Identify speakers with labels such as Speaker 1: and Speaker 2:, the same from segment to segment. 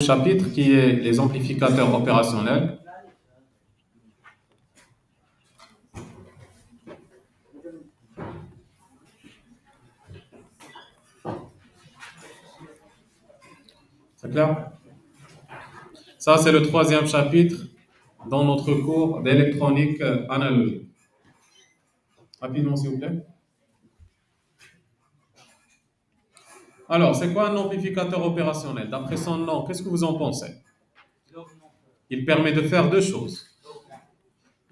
Speaker 1: Chapitre qui est les amplificateurs opérationnels. C'est clair? Ça, c'est le troisième chapitre dans notre cours d'électronique analogique. Rapidement, s'il vous plaît. Alors, c'est quoi un amplificateur opérationnel? D'après son nom, qu'est-ce que vous en pensez? Il permet de faire deux choses.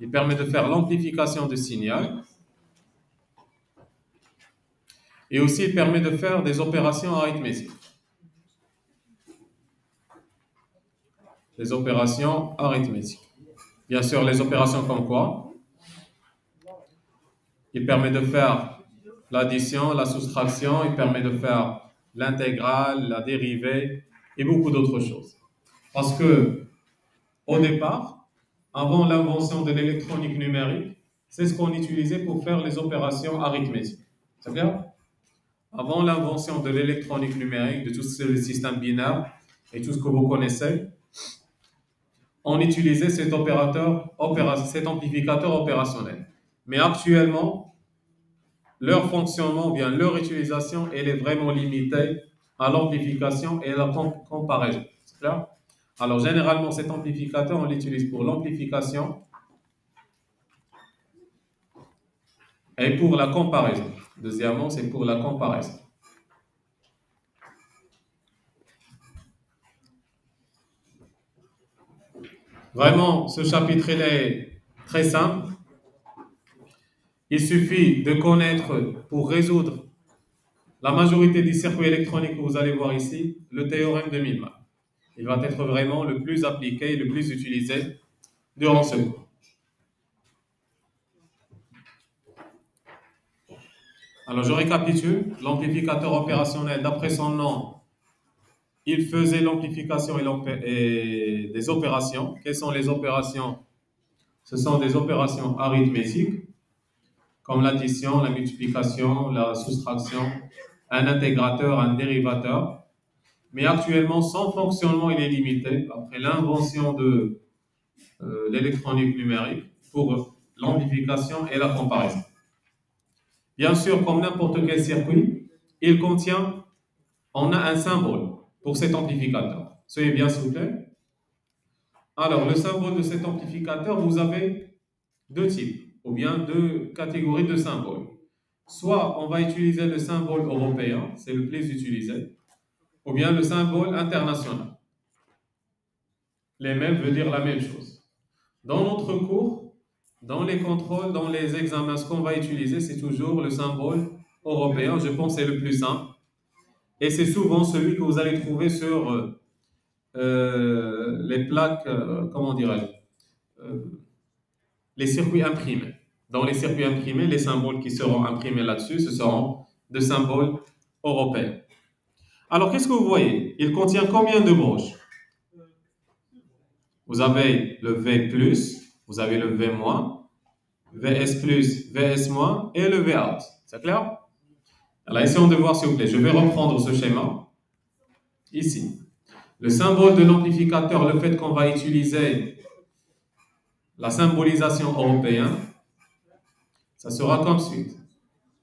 Speaker 1: Il permet de faire l'amplification du signal et aussi il permet de faire des opérations arithmétiques. Les opérations arithmétiques. Bien sûr, les opérations comme quoi? Il permet de faire l'addition, la soustraction, il permet de faire l'intégrale, la dérivée et beaucoup d'autres choses. Parce que, au départ, avant l'invention de l'électronique numérique, c'est ce qu'on utilisait pour faire les opérations arithmétiques. C'est clair? Avant l'invention de l'électronique numérique, de tout ce système binaire et tout ce que vous connaissez, on utilisait cet amplificateur opérationnel. Mais actuellement, leur fonctionnement, ou bien leur utilisation, elle est vraiment limitée à l'amplification et à la comparaison. C'est clair? Alors, généralement, cet amplificateur, on l'utilise pour l'amplification et pour la comparaison. Deuxièmement, c'est pour la comparaison. Vraiment, ce chapitre, il est très simple. Il suffit de connaître, pour résoudre la majorité des circuits électroniques que vous allez voir ici, le théorème de Millman. Il va être vraiment le plus appliqué, le plus utilisé durant ce cours. Alors, je récapitule. L'amplificateur opérationnel, d'après son nom, il faisait l'amplification et des opérations. Quelles sont les opérations? Ce sont des opérations arithmétiques, comme l'addition, la multiplication, la soustraction, un intégrateur, un dérivateur. Mais actuellement, son fonctionnement il est limité après l'invention de l'électronique numérique pour l'amplification et la comparaison. Bien sûr, comme n'importe quel circuit, on a un symbole pour cet amplificateur. Soyez bien s'il vous plaît. Alors, le symbole de cet amplificateur, vous avez deux types, ou bien deux catégories de symboles. Soit on va utiliser le symbole européen, c'est le plus utilisé, ou bien le symbole international. Les mêmes veut dire la même chose. Dans notre cours, dans les contrôles, dans les examens, ce qu'on va utiliser, c'est toujours le symbole européen. Je pense que c'est le plus simple. Et c'est souvent celui que vous allez trouver sur les plaques, comment dirais-je, les circuits imprimés. Dans les circuits imprimés, les symboles qui seront imprimés là-dessus, ce seront des symboles européens. Alors, qu'est--ce que vous voyez? Il contient combien de branches? Vous avez le V+, vous avez le V-, VS+, VS- et le Vout. C'est clair? Alors, essayons de voir s'il vous plaît. Je vais reprendre ce schéma. Ici. Le symbole de l'amplificateur, le fait qu'on va utiliser la symbolisation européenne, ça sera comme suite.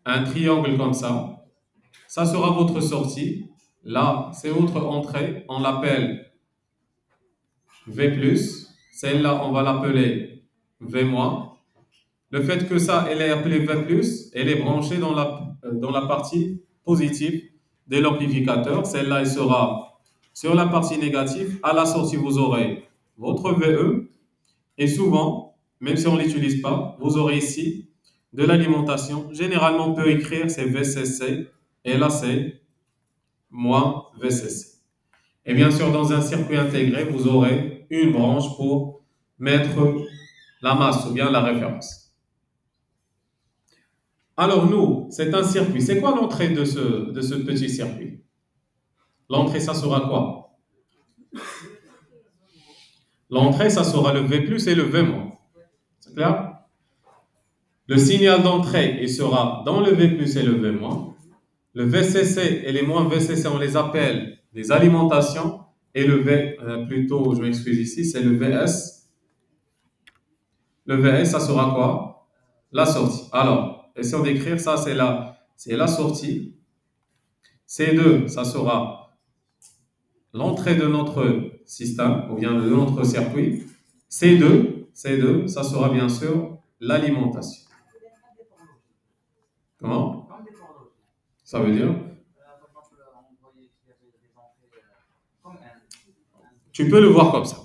Speaker 1: Un triangle comme ça. Ça sera votre sortie. Là, c'est votre entrée. On l'appelle V+. Celle-là, on va l'appeler V-. Le fait que ça, elle est appelée V+, elle est branchée dans la partie positive de l'amplificateur. Celle-là, elle sera sur la partie négative. À la sortie, vous aurez votre VE. Et souvent, même si on ne l'utilise pas, vous aurez ici de l'alimentation. Généralement, on peut écrire c'est VCC et là, c'est moins VCC. Et bien sûr, dans un circuit intégré, vous aurez une branche pour mettre la masse ou bien la référence. Alors nous, c'est un circuit. C'est quoi l'entrée de ce petit circuit? L'entrée, ça sera quoi? L'entrée, ça sera le V+, et le V-. C'est clair? Le signal d'entrée, il sera dans le V+, et le V-. Le VCC et les moins VCC, on les appelle des alimentations. et le V, plutôt, je m'excuse ici, c'est le VS. Le VS, ça sera quoi? La sortie. Alors, essayons d'écrire ça, c'est la sortie. C2, ça sera l'entrée de notre système, ou bien de notre circuit. C2, ça sera bien sûr l'alimentation. Comment? Ça veut dire? Tu peux le voir comme ça.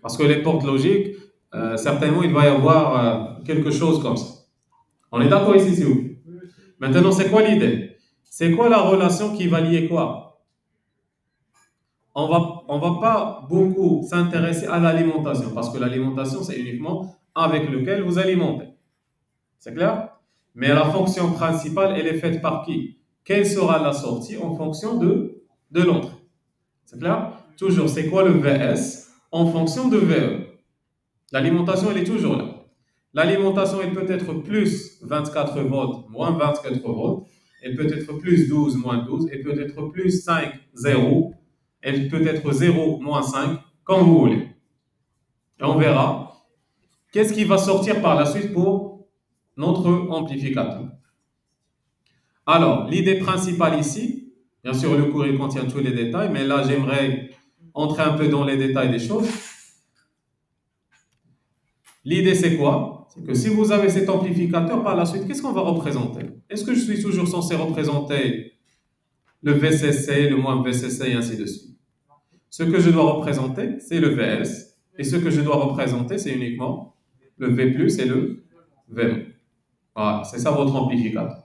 Speaker 1: Parce que les portes logiques, certainement, il va y avoir quelque chose comme ça. On est d'accord ici, s'il vous plaît? Maintenant, c'est quoi l'idée? C'est quoi la relation qui va lier quoi? On va pas beaucoup s'intéresser à l'alimentation, parce que l'alimentation, c'est uniquement avec lequel vous alimentez. C'est clair? Mais la fonction principale, elle est faite par qui? Quelle sera la sortie en fonction de l'entrée? C'est clair? Toujours, c'est quoi le VS en fonction de VE? L'alimentation, elle est toujours là. L'alimentation, elle peut être plus 24 volts, moins 24 volts. Elle peut être plus 12, moins 12. Elle peut être plus 5, 0. Elle peut être 0, moins 5, comme vous voulez. Et on verra qu'est-ce qui va sortir par la suite pour notre amplificateur. Alors, l'idée principale ici, bien sûr, le cours il contient tous les détails, mais là, j'aimerais entrer un peu dans les détails des choses. L'idée, c'est quoi? C'est que si vous avez cet amplificateur, par la suite, qu'est-ce qu'on va représenter? Est-ce que je suis toujours censé représenter le VCC, le moins VCC, et ainsi de suite? Ce que je dois représenter, c'est le VS. Et ce que je dois représenter, c'est uniquement le V+, et le V-. Voilà, c'est ça votre amplificateur.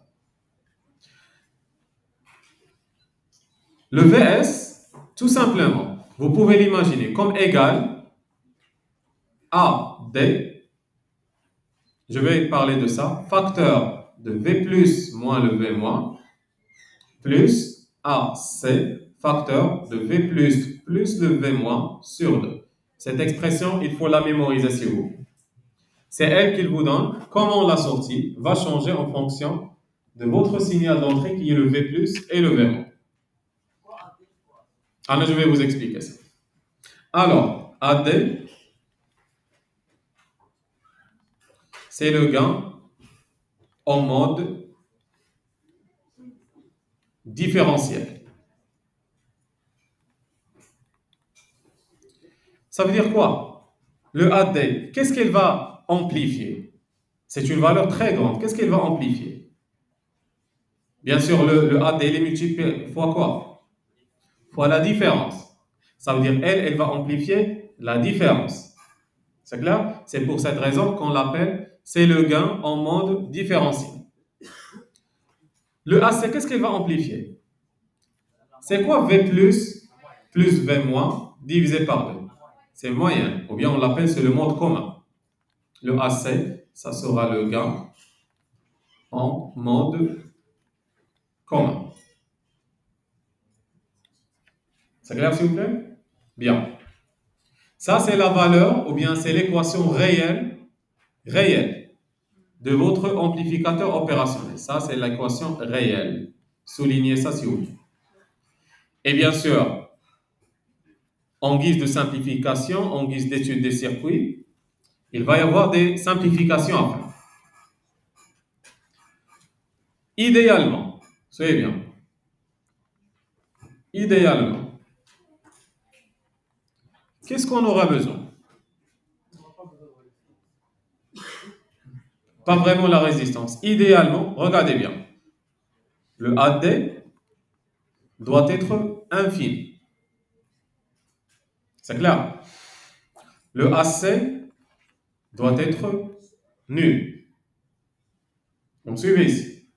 Speaker 1: Le VS, tout simplement, vous pouvez l'imaginer comme égal à D, je vais parler de ça, facteur de V plus moins le V moins, plus AC, facteur de V plus le V moins sur 2. Cette expression, il faut la mémoriser si vous voulez. C'est elle qu'il vous donne. Comment la sortie va changer en fonction de votre signal d'entrée qui est le V plus et le V moins. Alors, je vais vous expliquer ça. Alors, AD, c'est le gain en mode différentiel. Ça veut dire quoi? Le AD, qu'est-ce qu'elle va amplifier? C'est une valeur très grande. Qu'est-ce qu'elle va amplifier? Bien sûr, le AD, il est multiplié fois quoi? Fois la différence. Ça veut dire, elle va amplifier la différence. C'est clair? C'est pour cette raison qu'on l'appelle, c'est le gain en mode différentiel. Le AC, qu'est-ce qu'elle va amplifier? C'est quoi V plus V moins divisé par 2? C'est moyen, ou bien on l'appelle, c'est le mode commun. Le AC, ça sera le gain en mode commun. C'est clair, s'il vous plaît? Bien. Ça, c'est la valeur, ou bien c'est l'équation réelle de votre amplificateur opérationnel. Ça, c'est l'équation réelle. Soulignez ça, s'il vous plaît. Et bien sûr, en guise de simplification, en guise d'étude des circuits, il va y avoir des simplifications à faire. Idéalement, soyez bien, idéalement, qu'est-ce qu'on aura besoin? Pas vraiment la résistance. Idéalement, regardez bien, le AD doit être infini. C'est clair? Le AC doit être nul. Vous me suivez ici?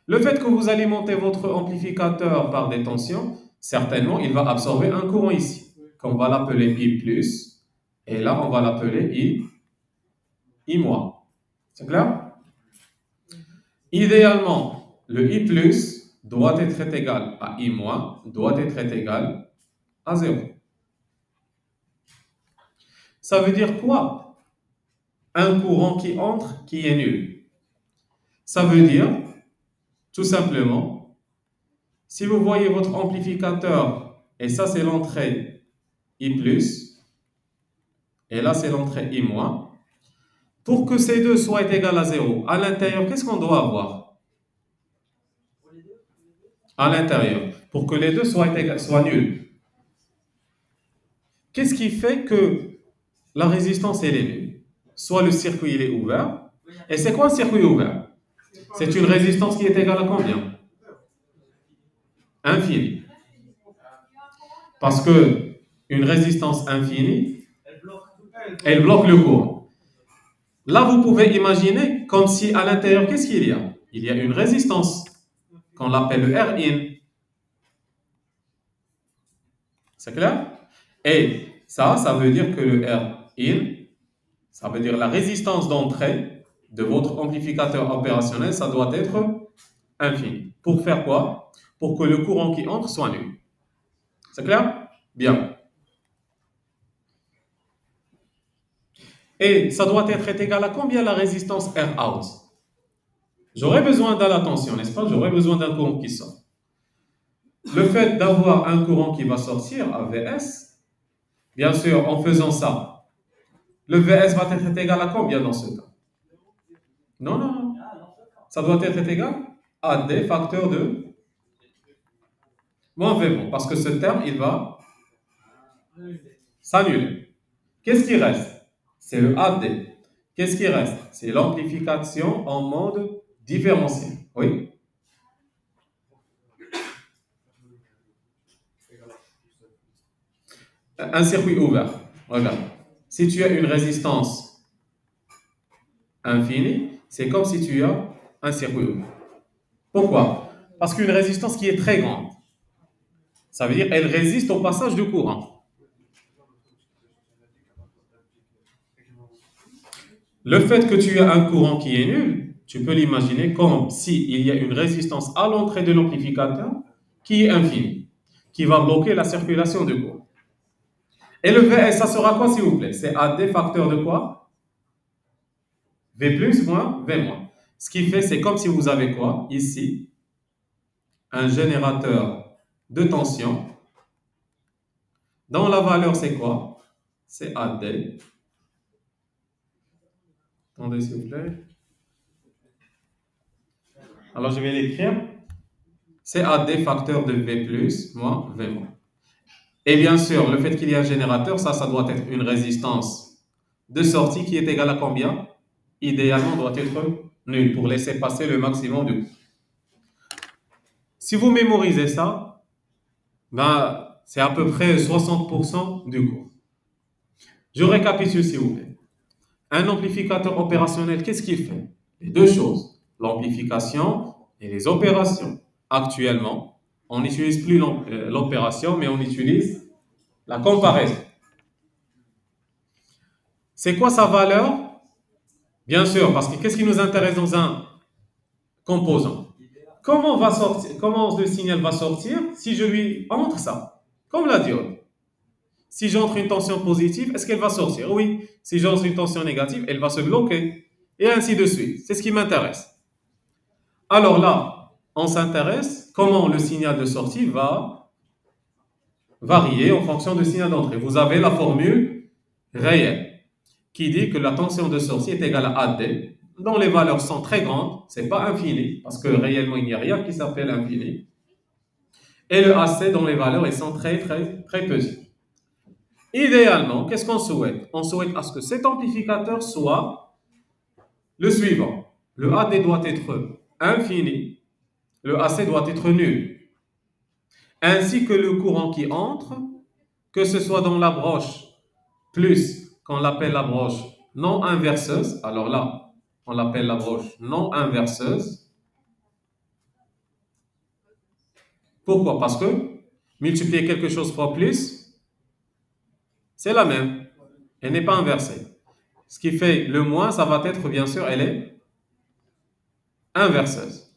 Speaker 1: Le fait que vous alimentez votre amplificateur par des tensions, certainement, il va absorber un courant ici, qu'on va l'appeler I+, et là, on va l'appeler I-. C'est clair? Idéalement, le I+, doit être égal à I-, doit être égal à 0. Ça veut dire quoi? Un courant qui entre, qui est nul. Ça veut dire, tout simplement, si vous voyez votre amplificateur, et ça c'est l'entrée I plus, et là c'est l'entrée I moins. Pour que ces deux soient égales à 0, à l'intérieur, qu'est-ce qu'on doit avoir? À l'intérieur, pour que les deux soient nuls. Qu'est-ce qui fait que la résistance elle est nulle? Soit le circuit il est ouvert, et c'est quoi un circuit ouvert? C'est une résistance qui est égale à combien? Infinie. Parce que une résistance infinie, elle bloque le courant. Là, vous pouvez imaginer comme si à l'intérieur, qu'est-ce qu'il y a? Il y a une résistance qu'on appelle le Rin. C'est clair? Et ça veut dire que le Rin, ça veut dire la résistance d'entrée de votre amplificateur opérationnel, ça doit être infini. Pour faire quoi? Pour que le courant qui entre soit nul. C'est clair? Bien. Et ça doit être égal à combien la résistance R out? J'aurais besoin de l'attention, n'est-ce pas? J'aurais besoin d'un courant qui sort. Le fait d'avoir un courant qui va sortir à VS, bien sûr, en faisant ça, le VS va être égal à combien dans ce cas? Non, non, non. Ça doit être égal à D facteur de moins V, parce que ce terme, il va s'annuler. Qu'est-ce qui reste? C'est le AD. Qu'est-ce qui reste? C'est l'amplification en mode différentiel. Oui? Un circuit ouvert. Regarde. Si tu as une résistance infinie, c'est comme si tu as un circuit ouvert. Pourquoi? Parce qu'une résistance qui est très grande, ça veut dire qu'elle résiste au passage du courant. Le fait que tu as un courant qui est nul, tu peux l'imaginer comme s'il y a une résistance à l'entrée de l'amplificateur qui est infinie, qui va bloquer la circulation du courant. Et le VS, ça sera quoi s'il vous plaît? C'est AD facteur de quoi? V plus moins V moins. Ce qui fait, c'est comme si vous avez quoi? Ici, un générateur de tension. Dans la valeur, c'est quoi? C'est AD. Attendez, s'il vous plaît. Alors, je vais l'écrire. C'est AD facteur de V plus moins V moins. Et bien sûr, le fait qu'il y ait un générateur, ça doit être une résistance de sortie qui est égale à combien? Idéalement, doit être nulle pour laisser passer le maximum du courant. Si vous mémorisez ça, ben, c'est à peu près 60% du cours. Je récapitule s'il vous plaît. Un amplificateur opérationnel, qu'est-ce qu'il fait? Les deux choses, l'amplification et les opérations. Actuellement, on n'utilise plus l'opération, mais on utilise la comparaison. C'est quoi sa valeur? Bien sûr, parce que qu'est-ce qui nous intéresse dans un composant? Comment le signal va sortir si je lui montre ça? Comme la diode. Si j'entre une tension positive, est-ce qu'elle va sortir? Oui. Si j'entre une tension négative, elle va se bloquer. Et ainsi de suite. C'est ce qui m'intéresse. Alors là, on s'intéresse comment le signal de sortie va varier en fonction du signal d'entrée. Vous avez la formule réelle qui dit que la tension de sortie est égale à AD, dont les valeurs sont très grandes, c'est pas infini, parce que réellement il n'y a rien qui s'appelle infini, et le AC dont les valeurs elles sont très petites. Idéalement, qu'est-ce qu'on souhaite? On souhaite à ce que cet amplificateur soit le suivant. Le AD doit être infini, le AC doit être nul, ainsi que le courant qui entre, que ce soit dans la broche plus, qu'on l'appelle la broche non inverseuse, alors là, on l'appelle la broche non inverseuse. Pourquoi? Parce que multiplier quelque chose fois plus, c'est la même. Elle n'est pas inversée. Ce qui fait le moins, ça va être, bien sûr, elle est inverseuse.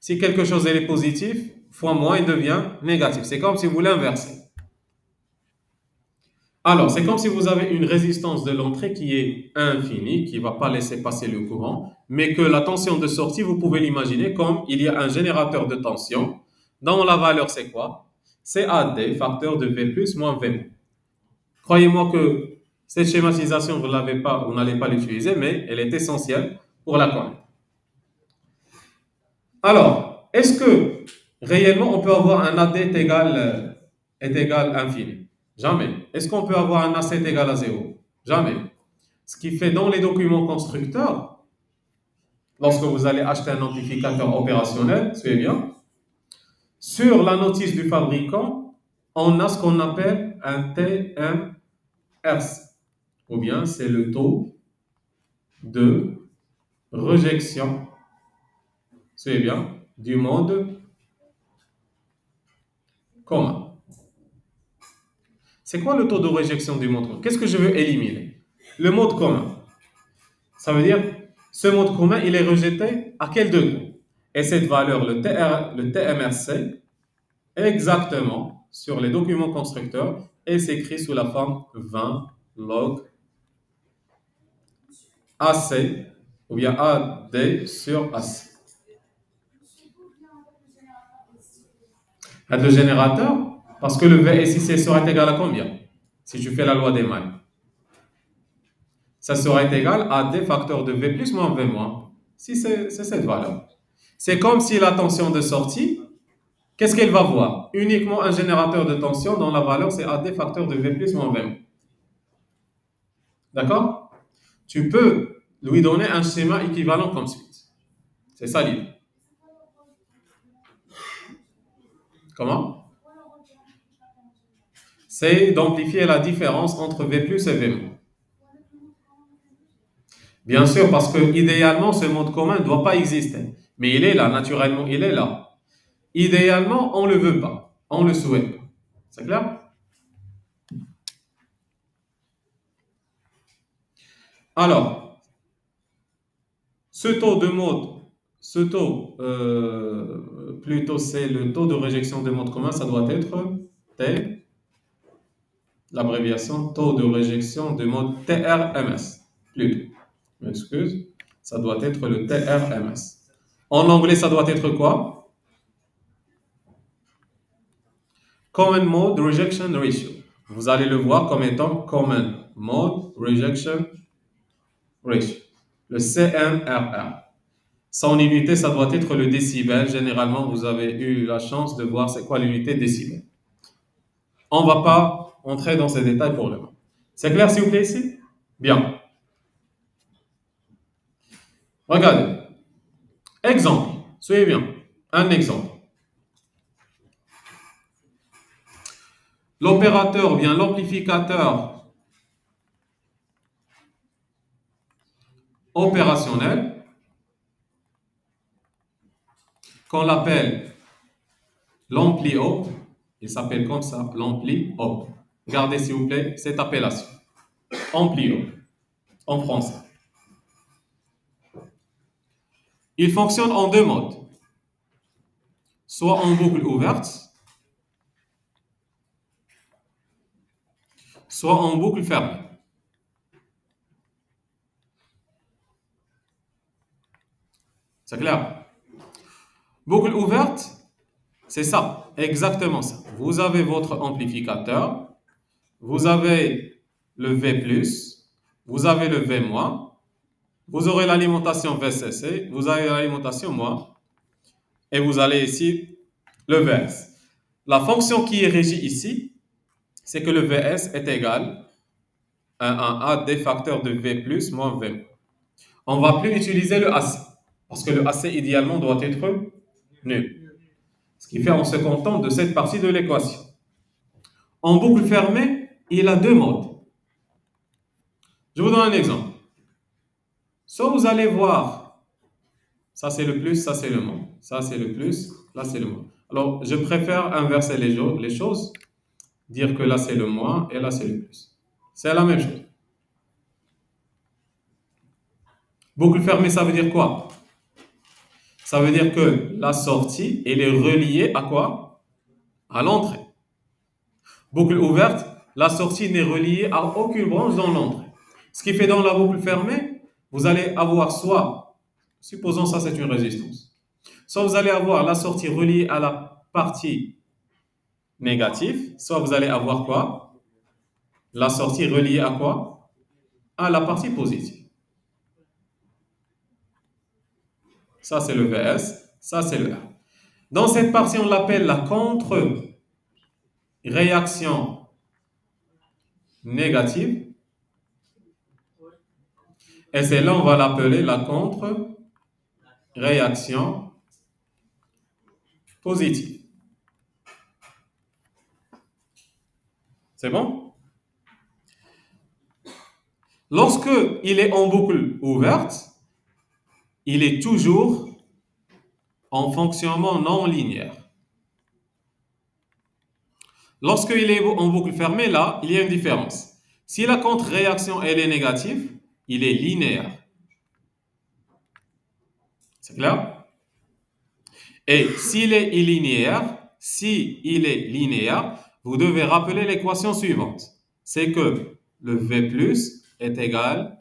Speaker 1: Si quelque chose est positif, fois moins, il devient négatif. C'est comme si vous l'inversez. Alors, c'est comme si vous avez une résistance de l'entrée qui est infinie, qui ne va pas laisser passer le courant, mais que la tension de sortie, vous pouvez l'imaginer comme il y a un générateur de tension, dont la valeur c'est quoi? C'est AD, facteur de V plus moins V. Croyez-moi que cette schématisation, vous l'avez pas, vous n'allez pas l'utiliser, mais elle est essentielle pour la connaître. Alors, est-ce que réellement on peut avoir un AD est égal infini? Jamais. Est-ce qu'on peut avoir un A7 égal à 0? Jamais. Ce qui fait dans les documents constructeurs, lorsque vous allez acheter un amplificateur opérationnel, suivez bien, sur la notice du fabricant, on a ce qu'on appelle un TMRC, ou bien c'est le taux de rejection, suivez bien, du mode commun. C'est quoi le taux de rejection du mode commun? Qu'est-ce que je veux éliminer? Le mode commun. Ça veut dire, ce mode commun, il est rejeté à quel degré? Et cette valeur, le TMRC, exactement, sur les documents constructeurs, est s'écrit sous la forme 20 log AC, ou bien AD sur AC. Le générateur, parce que le VSIC sera égal à combien? Si tu fais la loi des mailles. Ça sera égal à D facteur de V plus moins V moins, si c'est cette valeur. C'est comme si la tension de sortie, qu'est-ce qu'elle va voir? Uniquement un générateur de tension dont la valeur c'est AD facteur de V plus moins V moins. D'accord? Tu peux lui donner un schéma équivalent comme suite. C'est ça l'idée. Comment? C'est d'amplifier la différence entre V plus et V moins. Bien sûr, parce que idéalement, ce mode commun ne doit pas exister. Mais il est là, naturellement, il est là. Idéalement, on ne le veut pas. On ne le souhaite pas. C'est clair? Alors, ce taux de mode, plutôt c'est le taux de réjection de mode commun, ça doit être T, l'abréviation taux de réjection de mode TRMS, plutôt. Je m'excuse, ça doit être le TRMS. En anglais, ça doit être quoi? Common Mode Rejection Ratio. Vous allez le voir comme étant Common Mode Rejection Ratio, le CMRR. Son unité, ça doit être le décibel. Généralement, vous avez eu la chance de voir c'est quoi l'unité décibel. On ne va pas entrer dans ces détails pour le moment. C'est clair, s'il vous plaît, ici? Bien. Regardez. Exemple. Soyez bien. Un exemple. L'opérateur ou bien l'amplificateur opérationnel, qu'on l'appelle l'ampli op, il s'appelle comme ça, l'ampli op. Regardez s'il vous plaît cette appellation, ampli op, en français. Il fonctionne en deux modes, soit en boucle ouverte, soit en boucle fermée. C'est clair? Boucle ouverte, c'est ça, exactement ça. Vous avez votre amplificateur, vous avez le V+, vous avez le V-, vous aurez l'alimentation VCC, vous avez l'alimentation moi, et vous allez ici le VS. La fonction qui est régie ici, c'est que le VS est égal à un AD facteur de V+, moins V-. On ne va plus utiliser le AC, parce que le AC idéalement doit être nul. Ce qui fait qu'on se contente de cette partie de l'équation. En boucle fermée, il a deux modes. Je vous donne un exemple. Soit vous allez voir, ça c'est le plus, ça c'est le moins. Ça c'est le plus, là c'est le moins. Alors, je préfère inverser les choses, dire que là c'est le moins et là c'est le plus. C'est la même chose. Boucle fermée, ça veut dire quoi? Ça veut dire que la sortie, elle est reliée à quoi? À l'entrée. Boucle ouverte, la sortie n'est reliée à aucune branche dans l'entrée. Ce qui fait dans la boucle fermée, vous allez avoir soit, supposons ça c'est une résistance, soit vous allez avoir la sortie reliée à la partie négative, soit vous allez avoir quoi? La sortie reliée à quoi? À la partie positive. Ça, c'est le VS. Ça, c'est le R. Dans cette partie, on l'appelle la contre-réaction négative. Et celle-là, on va l'appeler la contre-réaction positive. C'est bon? Lorsque il est en boucle ouverte, il est toujours en fonctionnement non linéaire. Lorsqu'il est en boucle fermée, là, il y a une différence. Si la contre-réaction elle est négative, il est linéaire. C'est clair? Et s'il est linéaire, vous devez rappeler l'équation suivante. C'est que le V plus est égal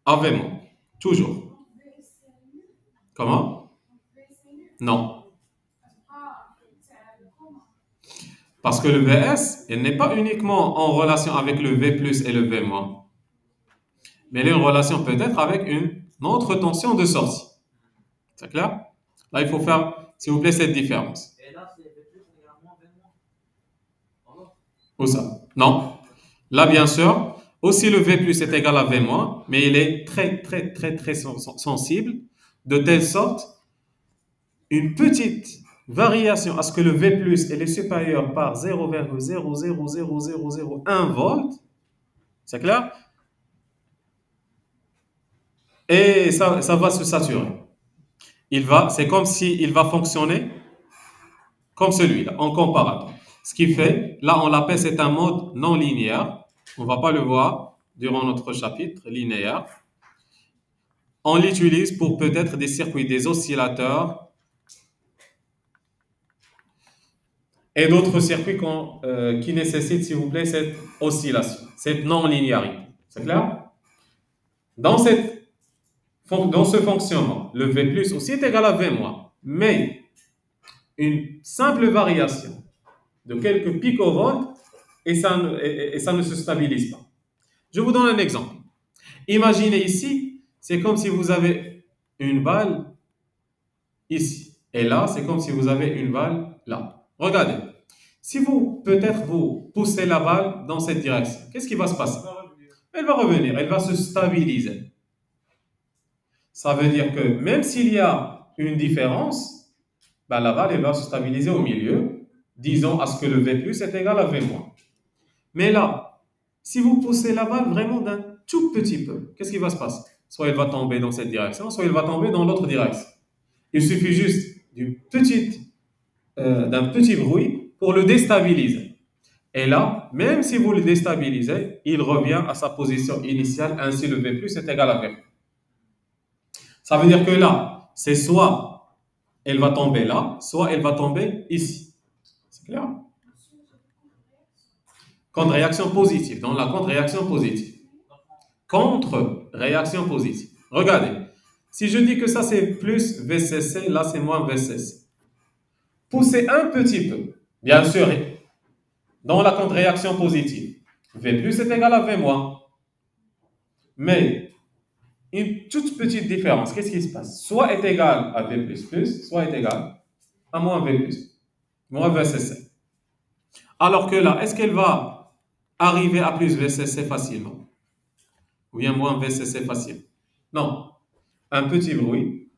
Speaker 1: à V moins. Toujours. Comment? Non. Parce que le VS, il n'est pas uniquement en relation avec le V plus et le V moins, mais il est en relation peut-être avec une autre tension de sortie. C'est clair? Là, il faut faire, s'il vous plaît, cette différence. Et là, c'est V plus également V moins. Où ça? Non. Là, bien sûr, aussi le V plus est égal à V moins, mais il est très sensible, de telle sorte, une petite variation à ce que le V plus est supérieur par 0,0000001 volt. C'est clair? Et ça va se saturer. C'est comme s'il va fonctionner comme celui-là, en comparateur. Ce qui fait, là, on l'appelle, c'est un mode non linéaire. On ne va pas le voir durant notre chapitre linéaire. On l'utilise pour peut-être des circuits, des oscillateurs et d'autres circuits qui nécessitent, s'il vous plaît, cette oscillation, cette non-linéarité. C'est clair? Dans ce fonctionnement, le V plus aussi est égal à V moins, mais une simple variation de quelques picovolts et ça ne se stabilise pas. Je vous donne un exemple. Imaginez ici, c'est comme si vous avez une balle ici. Et là, c'est comme si vous avez une balle là. Regardez. Si peut-être vous poussez la balle dans cette direction, qu'est-ce qui va se passer? Elle va revenir, elle va se stabiliser. Ça veut dire que même s'il y a une différence, ben la balle elle va se stabiliser au milieu, disons à ce que le V plus est égal à V moins. Mais là, si vous poussez la balle vraiment d'un tout petit peu, qu'est-ce qui va se passer? Soit elle va tomber dans cette direction, soit elle va tomber dans l'autre direction. Il suffit juste d'un petit bruit pour le déstabiliser. Et là, même si vous le déstabilisez, il revient à sa position initiale, ainsi le V plus est égal à V. Ça veut dire que là, c'est soit elle va tomber là, soit elle va tomber ici. C'est clair? Contre-réaction positive, dans la contre-réaction positive. Contre-réaction positive. Regardez, si je dis que ça c'est plus VCC, là c'est moins VCC. Poussez un petit peu, bien sûr, dans la contre-réaction positive. V plus est égal à V moins. Mais une toute petite différence, qu'est-ce qui se passe? Soit est égal à V plus, soit est égal à moins V plus, moins VCC. Alors que là, est-ce qu'elle va arriver à plus VCC facilement? Ou bien moins VCC facile? Non. Un petit bruit,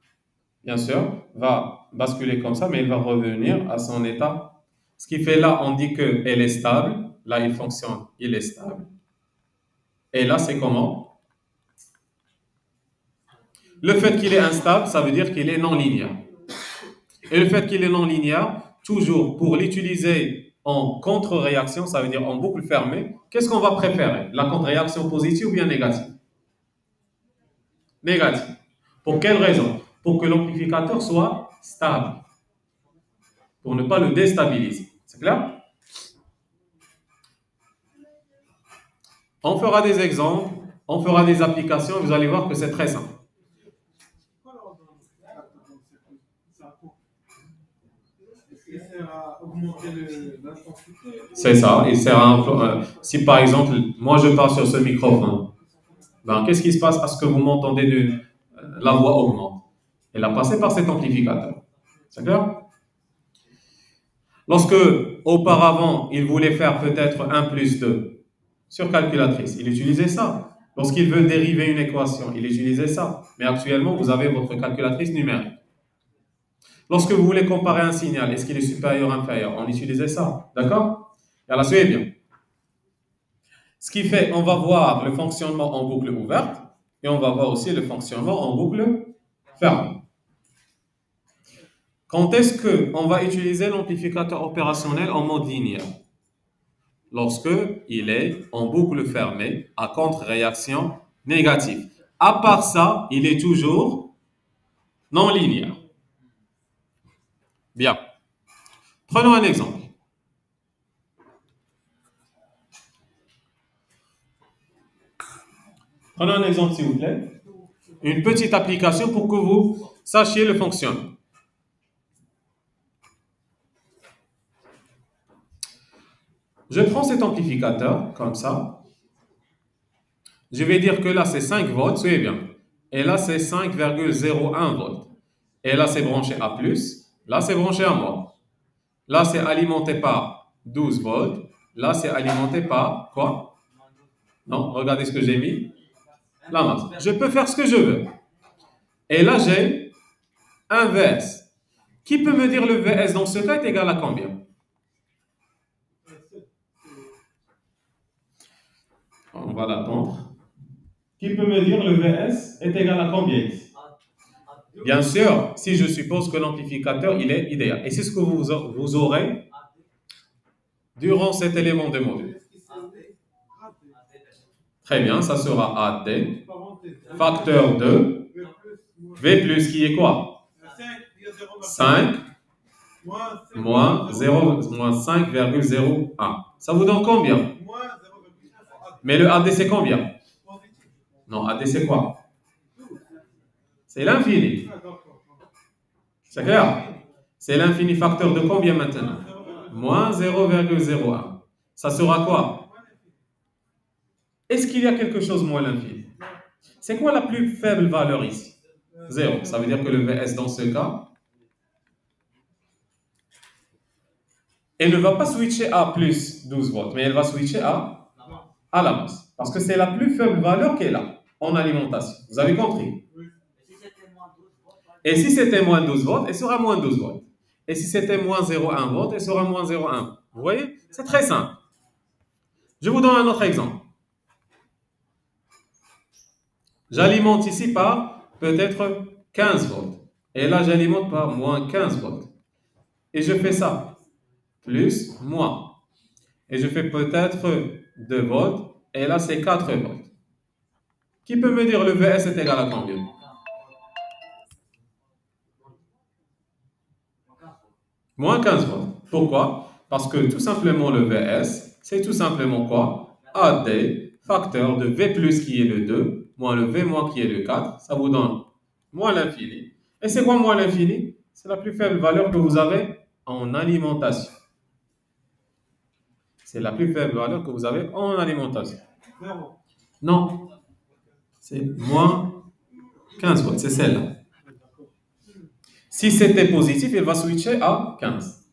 Speaker 1: bien sûr, va basculer comme ça, mais il va revenir à son état. Ce qui fait là, on dit qu'elle est stable. Là, il fonctionne, il est stable. Et là, c'est comment? Le fait qu'il est instable, ça veut dire qu'il est non linéaire. Et le fait qu'il est non linéaire, toujours pour l'utiliser en contre-réaction, ça veut dire en boucle fermée, qu'est-ce qu'on va préférer? La contre-réaction positive ou bien négative? Négative. Pour quelle raison? Pour que l'amplificateur soit stable. Pour ne pas le déstabiliser. C'est clair? On fera des exemples, on fera des applications, et vous allez voir que c'est très simple.
Speaker 2: Il sert à augmenter l'intensité.
Speaker 1: C'est ça. Il sert à, si par exemple, moi je pars sur ce microphone, ben, qu'est-ce qui se passe à ce que vous m'entendez la voix augmente? Elle a passé par cet amplificateur. C'est clair? Lorsque, auparavant, il voulait faire peut-être 1 plus 2 sur calculatrice, il utilisait ça. Lorsqu'il veut dériver une équation, il utilisait ça. Mais actuellement, vous avez votre calculatrice numérique. Lorsque vous voulez comparer un signal, est-ce qu'il est supérieur ou inférieur? On utilisait ça. D'accord? Et là, suivez bien. Ce qui fait, on va voir le fonctionnement en boucle ouverte et on va voir aussi le fonctionnement en boucle fermée. Quand est-ce qu'on va utiliser l'amplificateur opérationnel en mode linéaire? Lorsque il est en boucle fermée à contre-réaction négative. À part ça, il est toujours non linéaire. Bien. Prenons un exemple. Prenons un exemple, s'il vous plaît. Une petite application pour que vous sachiez le fonctionnement. Je prends cet amplificateur, comme ça. Je vais dire que là, c'est 5 volts, suivez bien. Et là, c'est 5,01 volts. Et là, c'est branché à plus. Là, c'est branché à moins. Là, c'est alimenté par 12 volts. Là, c'est alimenté par quoi? Non, regardez ce que j'ai mis. La masse. Je peux faire ce que je veux. Et là, j'ai un VS. Qui peut me dire le VS dans ce cas est égal à combien? On va l'attendre. Qui peut me dire le VS est égal à combien? Bien sûr, si je suppose que l'amplificateur, il est idéal. Et c'est ce que vous aurez durant cet élément de module. Très bien, ça sera AD, facteur de V plus qui est quoi? 5 moins 5,01. Ça vous donne combien? Mais le AD c'est combien? Non, AD c'est quoi? C'est l'infini. C'est clair? C'est l'infini facteur de combien maintenant? Moins 0,01. Ça sera quoi? Est-ce qu'il y a quelque chose moins l'infini? C'est quoi la plus faible valeur ici? 0. Ça veut dire que le VS dans ce cas, elle ne va pas switcher à plus 12 volts, mais elle va switcher à la masse. Parce que c'est la plus faible valeur qu'elle a en alimentation. Vous avez compris? Et si c'était moins 12 volts, elle sera moins 12 volts. Et si c'était moins 0,1 volts, elle sera moins 0,1. Vous voyez? C'est très simple. Je vous donne un autre exemple. J'alimente ici par peut-être 15 volts. Et là, j'alimente par moins 15 volts. Et je fais ça. Plus, moins. Et je fais peut-être 2 volts. Et là, c'est 4 volts. Qui peut me dire le VS est égal à combien? Moins 15 volts. Pourquoi? Parce que tout simplement le VS, c'est tout simplement quoi? AD, facteur de V plus qui est le 2, moins le V moins qui est le 4, ça vous donne moins l'infini. Et c'est quoi moins l'infini? C'est la plus faible valeur que vous avez en alimentation. C'est la plus faible valeur que vous avez en alimentation. Non, c'est moins 15 volts, c'est celle-là. Si c'était positif, il va switcher à 15.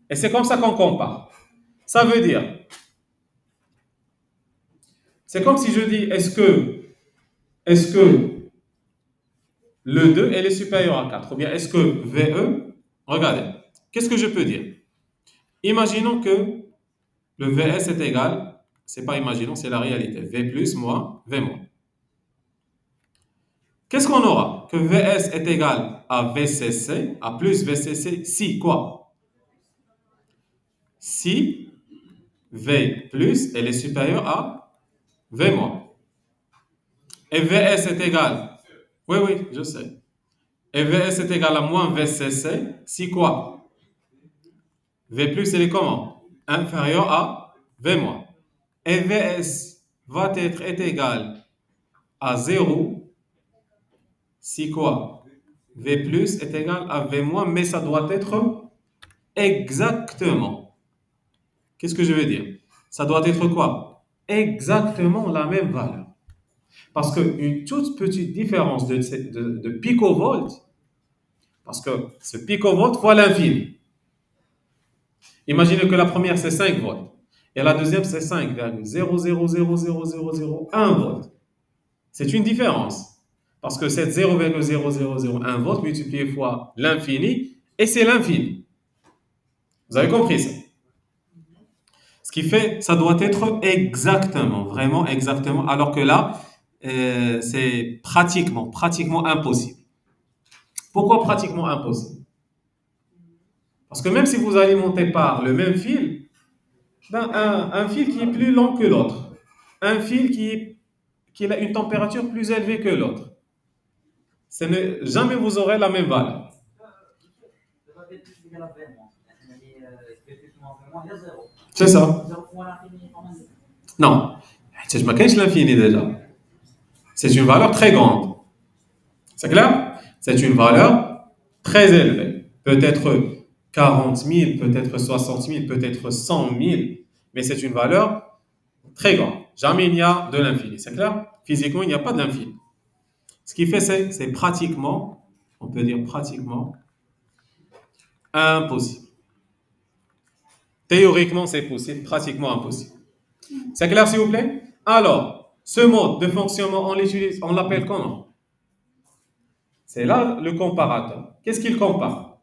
Speaker 1: Et c'est comme ça qu'on compare. Ça veut dire, c'est comme si je dis, est-ce que le 2 est supérieur à 4? Ou bien est-ce que VE, regardez, qu'est-ce que je peux dire? Imaginons que le VS est égal, c'est pas imaginons, c'est la réalité, V plus moins V moins. Qu'est-ce qu'on aura? Que VS est égal à VCC, à plus VCC, si quoi? Si V plus, elle est supérieure à V moins. Et VS est égal, oui, je sais. Et VS est égal à moins VCC, si quoi? V plus, elle est comment? Inférieur à V moins. Et VS va être égal à 0 si quoi? V plus est égal à V moins, mais ça doit être exactement. Qu'est-ce que je veux dire? Ça doit être quoi? Exactement la même valeur. Parce qu'une toute petite différence de picovolt, parce que ce picovolt fois l'infini. Imaginez que la première c'est 5 volts et la deuxième c'est 5,000000001 volts. C'est une différence. Parce que c'est 0,0001 volts multiplié fois l'infini et c'est l'infini. Vous avez compris ça? Ce qui fait, ça doit être exactement, vraiment exactement, alors que là, c'est pratiquement impossible. Pourquoi pratiquement impossible? Parce que même si vous alimentez par le même fil, ben un fil qui est plus long que l'autre, un fil qui a une température plus élevée que l'autre, jamais vous aurez la même valeur. C'est ça. Non, je me l'infini déjà. C'est une valeur très grande. C'est clair? C'est une valeur très élevée. Peut-être 40 000, peut-être 60 000, peut-être 100 000, mais c'est une valeur très grande. Jamais il n'y a de l'infini. C'est clair? Physiquement, il n'y a pas de l'infini. Ce qui fait, c'est pratiquement, on peut dire pratiquement, impossible. Théoriquement, c'est possible, pratiquement impossible. C'est clair, s'il vous plaît? Alors, ce mode de fonctionnement, on l'appelle comment? C'est là le comparateur. Qu'est-ce qu'il compare?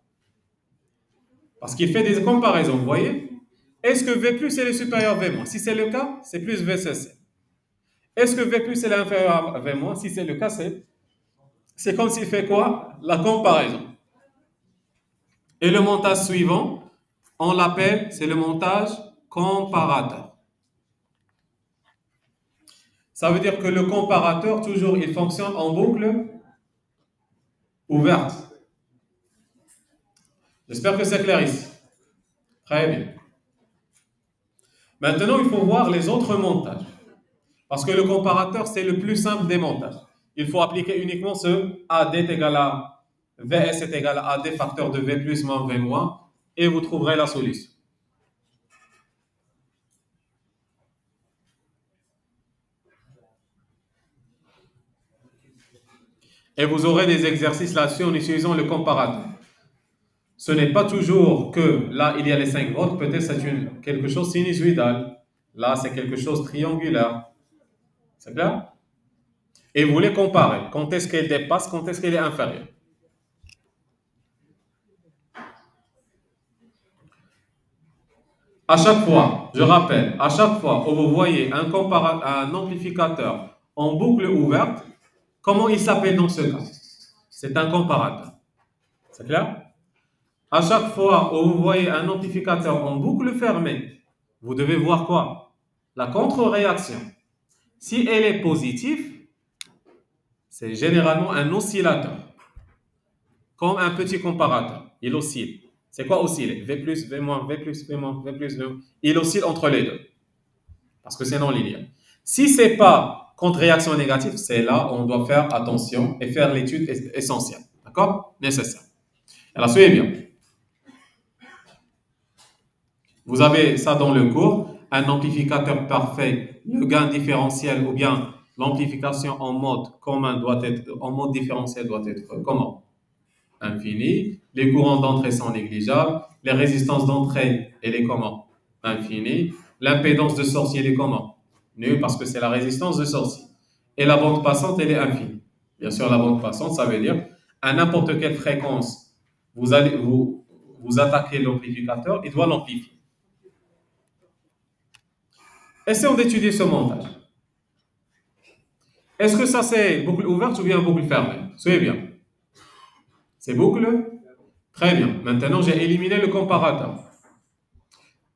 Speaker 1: Parce qu'il fait des comparaisons, vous voyez? Est-ce que V plus est supérieur à V-? Si c'est le cas, c'est plus VCC. Est-ce que V plus est inférieur à V-? Si c'est le cas, c'est comme s'il fait quoi? La comparaison. Et le montage suivant, on l'appelle, c'est le montage comparateur. Ça veut dire que le comparateur, toujours, il fonctionne en boucle ouverte. J'espère que c'est clair ici. Très bien. Maintenant, il faut voir les autres montages. Parce que le comparateur, c'est le plus simple des montages. Il faut appliquer uniquement ce AD est égal à VS est égal à AD facteur de V plus moins V moins et vous trouverez la solution. Et vous aurez des exercices là-dessus en utilisant le comparateur. Ce n'est pas toujours que là, il y a les 5 volts, peut-être c'est quelque chose sinusoïdal. Là, c'est quelque chose triangulaire. C'est clair? Et vous les comparez. Quand est-ce qu'elle dépasse, quand est-ce qu'elle est inférieure. À chaque fois, je rappelle, à chaque fois où vous voyez un amplificateur en boucle ouverte, comment il s'appelle dans ce cas? C'est un comparateur. C'est clair? À chaque fois où vous voyez un amplificateur en boucle fermée, vous devez voir quoi? La contre-réaction. Si elle est positive, c'est généralement un oscillateur. Comme un petit comparateur. Il oscille. C'est quoi osciller? V plus, V moins, V plus, V moins, V plus, V moins. Il oscille entre les deux. Parce que c'est non linéaire. Si ce n'est pas contre-réaction négative, c'est là où on doit faire attention et faire l'étude essentielle. D'accord? Nécessaire. Alors, suivez bien. Vous avez ça dans le cours. Un amplificateur parfait, le gain différentiel ou bien l'amplification en mode commun en mode différentiel doit être comment? Infini. Les courants d'entrée sont négligeables. Les résistances d'entrée, elle est comment? Infinie. L'impédance de sortie, elle est comment? Nulle, parce que c'est la résistance de sortie. Et la bande passante, elle est infinie. Bien sûr, la bande passante, ça veut dire à n'importe quelle fréquence, vous attaquez l'amplificateur, il doit l'amplifier. Essayons d'étudier ce montage. Est-ce que ça c'est boucle ouverte ou bien boucle fermée? Soyez bien. C'est boucle? Très bien. Maintenant, j'ai éliminé le comparateur.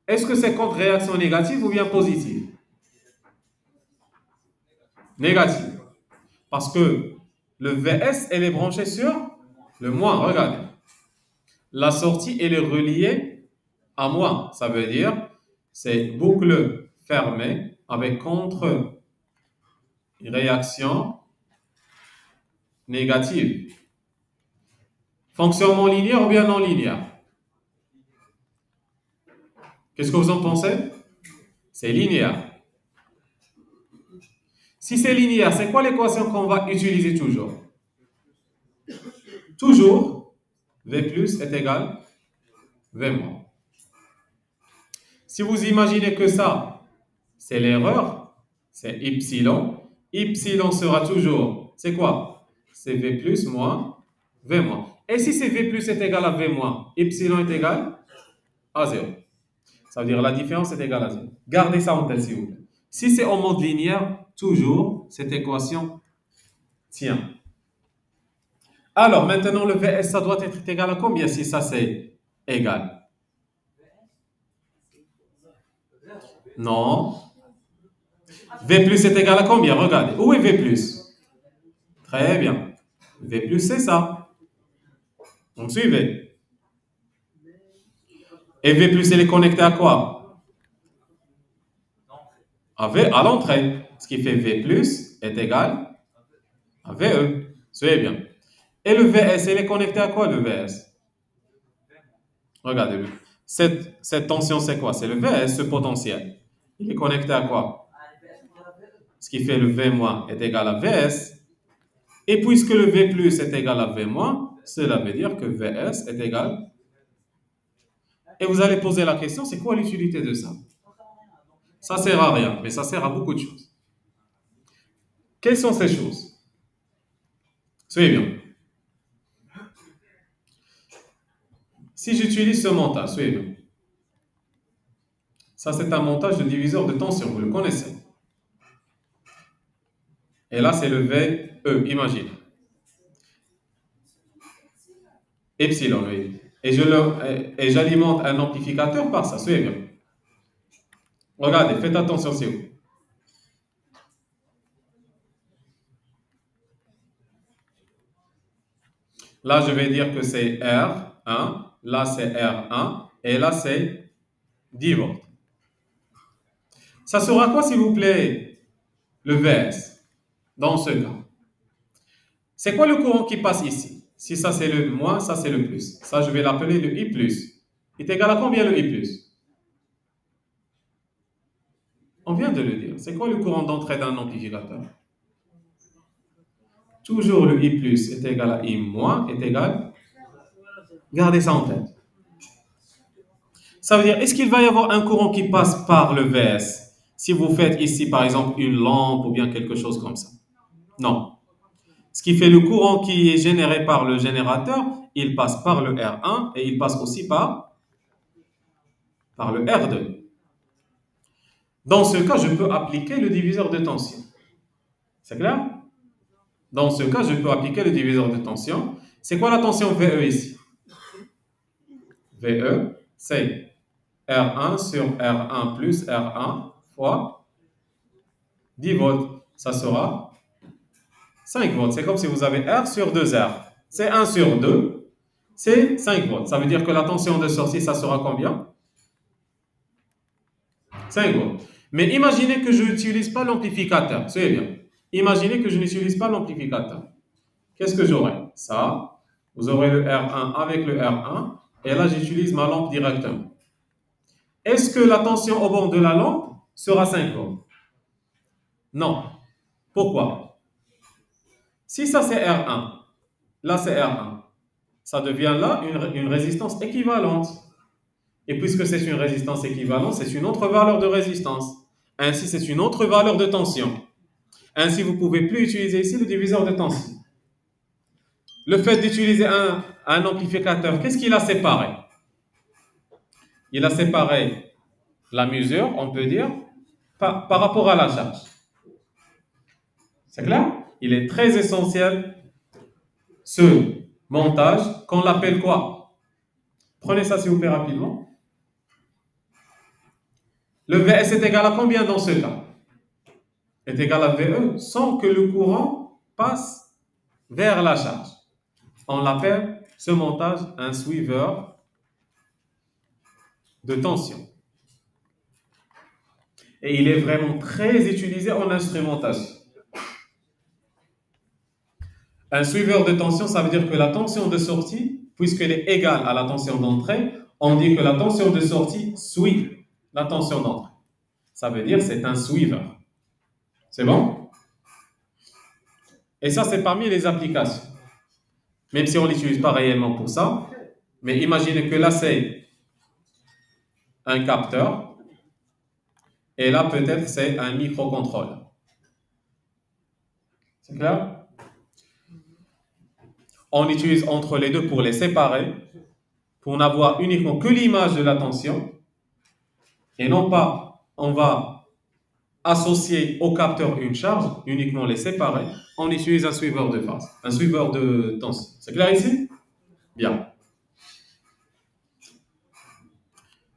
Speaker 1: Est-ce que c'est contre-réaction négative ou bien positive? Négative. Parce que le VS, elle est branchée sur le moins. Regardez. La sortie, elle est reliée à moins. Ça veut dire, c'est boucle fermée avec contre-réaction négative. Fonctionnement linéaire ou bien non linéaire? Qu'est-ce que vous en pensez? C'est linéaire. Si c'est linéaire, c'est quoi l'équation qu'on va utiliser toujours? Toujours, V plus est égal V moins. Si vous imaginez que ça, c'est l'erreur, c'est epsilon. Epsilon sera toujours, c'est quoi? C'est V plus moins V moins. Et si c'est V plus est égal à V moins, epsilon est égal à 0. Ça veut dire la différence est égale à 0. Gardez ça en tête, s'il vous plaît. Si c'est en mode linéaire, toujours, cette équation tient. Alors, maintenant, le Vs, ça doit être égal à combien si ça, c'est égal? Non. V plus est égal à combien? Regardez. Où est V plus? Très bien. V plus, c'est ça. Vous me suivez? Et V plus, elle est connectée à quoi? À l'entrée. Ce qui fait V plus est égal à VE. Suivez bien. Et le Vs, elle est connectée à quoi, le Vs? Regardez. Cette tension, c'est quoi? C'est le Vs, ce potentiel. Il est connecté à quoi? Ce qui fait le V- est égal à Vs. Et puisque le V plus est égal à V-, cela veut dire que Vs est égal. Et vous allez poser la question, c'est quoi l'utilité de ça? Ça sert à rien, mais ça sert à beaucoup de choses. Quelles sont ces choses? Soyez bien. Si j'utilise ce montage, soyez bien. Ça, c'est un montage de diviseur de tension, vous le connaissez. Et là, c'est le VE, imagine. Epsilon, oui. Et j'alimente un amplificateur par ça, soyez bien. Regardez, faites attention, s'il vous plaît. Là, je vais dire que c'est R1, là, c'est R1, et là, c'est 10 volts. Ça sera quoi, s'il vous plaît, le Vs, dans ce cas? C'est quoi le courant qui passe ici? Si ça, c'est le moins, ça, c'est le plus. Ça, je vais l'appeler le I+. Il est égal à combien, le I+? On vient de le dire. C'est quoi le courant d'entrée d'un amplificateur? Toujours le I+ est égal à I- est égal. Gardez ça en tête. Ça veut dire, est-ce qu'il va y avoir un courant qui passe par le Vs si vous faites ici, par exemple, une lampe ou bien quelque chose comme ça? Non. Ce qui fait le courant qui est généré par le générateur, il passe par le R1 et il passe aussi par le R2. Dans ce cas, je peux appliquer le diviseur de tension. C'est clair? Dans ce cas, je peux appliquer le diviseur de tension. C'est quoi la tension VE ici? VE, c'est R1 sur R1 plus R1 fois 10 volts. Ça sera 5 volts. C'est comme si vous avez R sur 2R. C'est 1 sur 2, c'est 5 volts. Ça veut dire que la tension de sortie, ça sera combien? 5 volts. Mais imaginez que je n'utilise pas l'amplificateur. Soyez bien. Imaginez que je n'utilise pas l'amplificateur. Qu'est-ce que j'aurai? Ça, vous aurez le R1 avec le R1, et là, j'utilise ma lampe directement. Est-ce que la tension au bord de la lampe sera 5 volts? Non. Pourquoi? Si ça c'est R1, là c'est R1, ça devient là une résistance équivalente. Et puisque c'est une résistance équivalente, c'est une autre valeur de résistance. Ainsi, c'est une autre valeur de tension. Ainsi, vous ne pouvez plus utiliser ici le diviseur de tension. Le fait d'utiliser un amplificateur, qu'est-ce qu'il a séparé? Il a séparé la mesure, on peut dire, par rapport à la charge. C'est clair? Il est très essentiel, ce montage, qu'on l'appelle quoi? Prenez ça s'il vous plaît rapidement. Le Vs est égal à combien dans ce cas? Est égal à VE sans que le courant passe vers la charge. On l'appelle, ce montage, un suiveur de tension. Et il est vraiment très utilisé en instrumentation. Un suiveur de tension, ça veut dire que la tension de sortie, puisqu'elle est égale à la tension d'entrée, on dit que la tension de sortie suit la tension d'entrée. Ça veut dire que c'est un suiveur. C'est bon? Et ça, c'est parmi les applications. Même si on ne l'utilise pas réellement pour ça. Mais imaginez que là, c'est un capteur. Et là, peut-être, c'est un microcontrôleur. C'est clair? On utilise entre les deux pour les séparer, pour n'avoir uniquement que l'image de la tension. Et non pas, on va associer au capteur une charge, uniquement les séparer. On utilise un suiveur de phase, un suiveur de tension. C'est clair ici? Bien.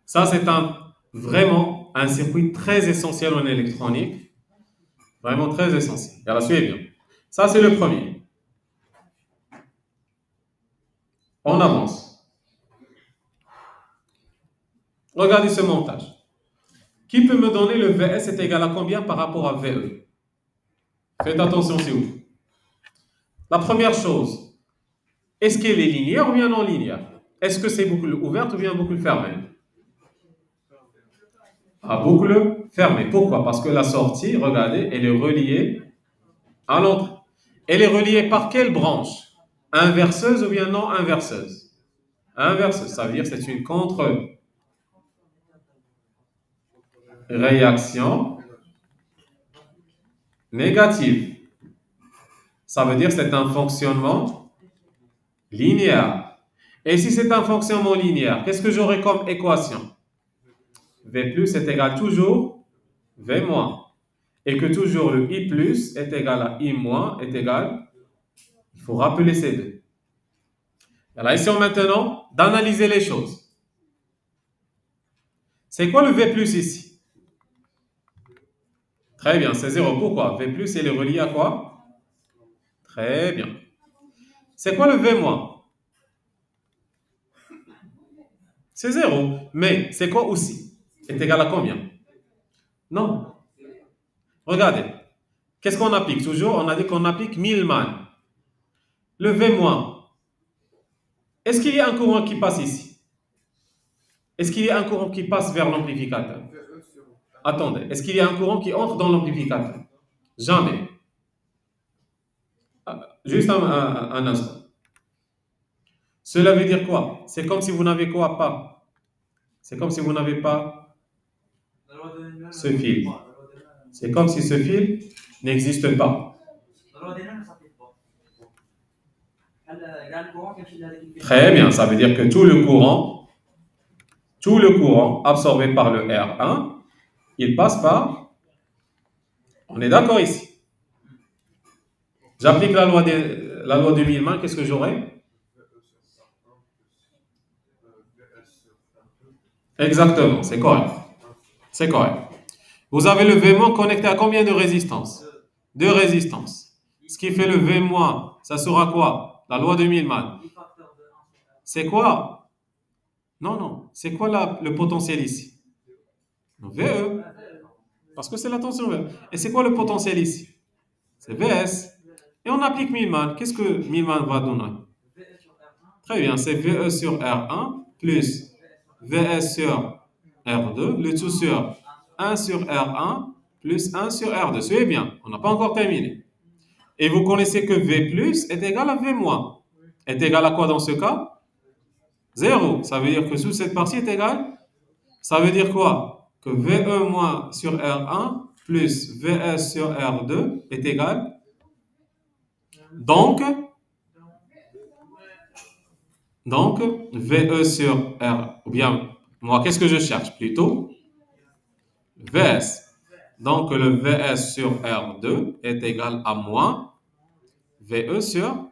Speaker 1: Ça, c'est vraiment un circuit très essentiel en électronique. Vraiment très essentiel. Alors, suivez bien. Ça, c'est le premier. On avance. Regardez ce montage. Qui peut me donner le VS est égal à combien par rapport à VE? Faites attention, s'il vous plaît. La première chose, est-ce qu'elle est linéaire ou bien non linéaire? Est-ce que c'est boucle ouverte ou bien boucle fermée? Ah, boucle fermée. Pourquoi? Parce que la sortie, regardez, elle est reliée à l'entrée. Elle est reliée par quelle branche? Inverseuse ou bien non inverseuse? Inverseuse, ça veut dire que c'est une contre-réaction négative. Ça veut dire que c'est un fonctionnement linéaire. Et si c'est un fonctionnement linéaire, qu'est-ce que j'aurai comme équation? V plus est égal toujours V moins. Et que toujours le I plus est égal à I moins est égal, il faut rappeler ces deux. Alors, essayons maintenant d'analyser les choses. C'est quoi le V plus ici? Très bien, c'est 0. Pourquoi? V plus, il est relié à quoi? Très bien. C'est quoi le V moins? C'est 0. Mais c'est quoi aussi? Est égal à combien? Non. Regardez. Qu'est-ce qu'on applique? Toujours, on a dit qu'on applique Millman. Le V moins. Est-ce qu'il y a un courant qui passe ici? Est-ce qu'il y a un courant qui passe vers l'amplificateur? Attendez, est-ce qu'il y a un courant qui entre dans l'amplificateur? Jamais. Juste un instant. Cela veut dire quoi? C'est comme si vous n'avez quoi pas? C'est comme si vous n'avez pas ce fil. C'est comme si ce fil n'existe pas. Très bien, ça veut dire que tout le courant absorbé par le R1, il passe par... On est d'accord ici? J'applique la loi de Millman, qu'est-ce que j'aurai? Exactement, c'est correct. C'est correct. Vous avez le V- connecté à combien de résistances? Deux résistances. Ce qui fait le V-, ça sera quoi? La loi de Millman. C'est quoi? Non. C'est quoi le potentiel ici? VE. Parce que c'est la tension VE. Et c'est quoi le potentiel ici? C'est VS. Et on applique Millman. Qu'est-ce que Millman va donner? Très bien, c'est VE sur R1 plus VS sur R2, le tout sur 1 sur R1 plus 1 sur R2. Suivez bien, on n'a pas encore terminé. Et vous connaissez que V plus est égal à V moins. Est égal à quoi dans ce cas? 0. Ça veut dire que sous cette partie est égale. Ça veut dire quoi? Que VE moins sur R1 plus VS sur R2 est égal. Donc, VE sur R, ou bien, moi, qu'est-ce que je cherche plutôt? VS. Donc, le VS sur R2 est égal à moins VE sur,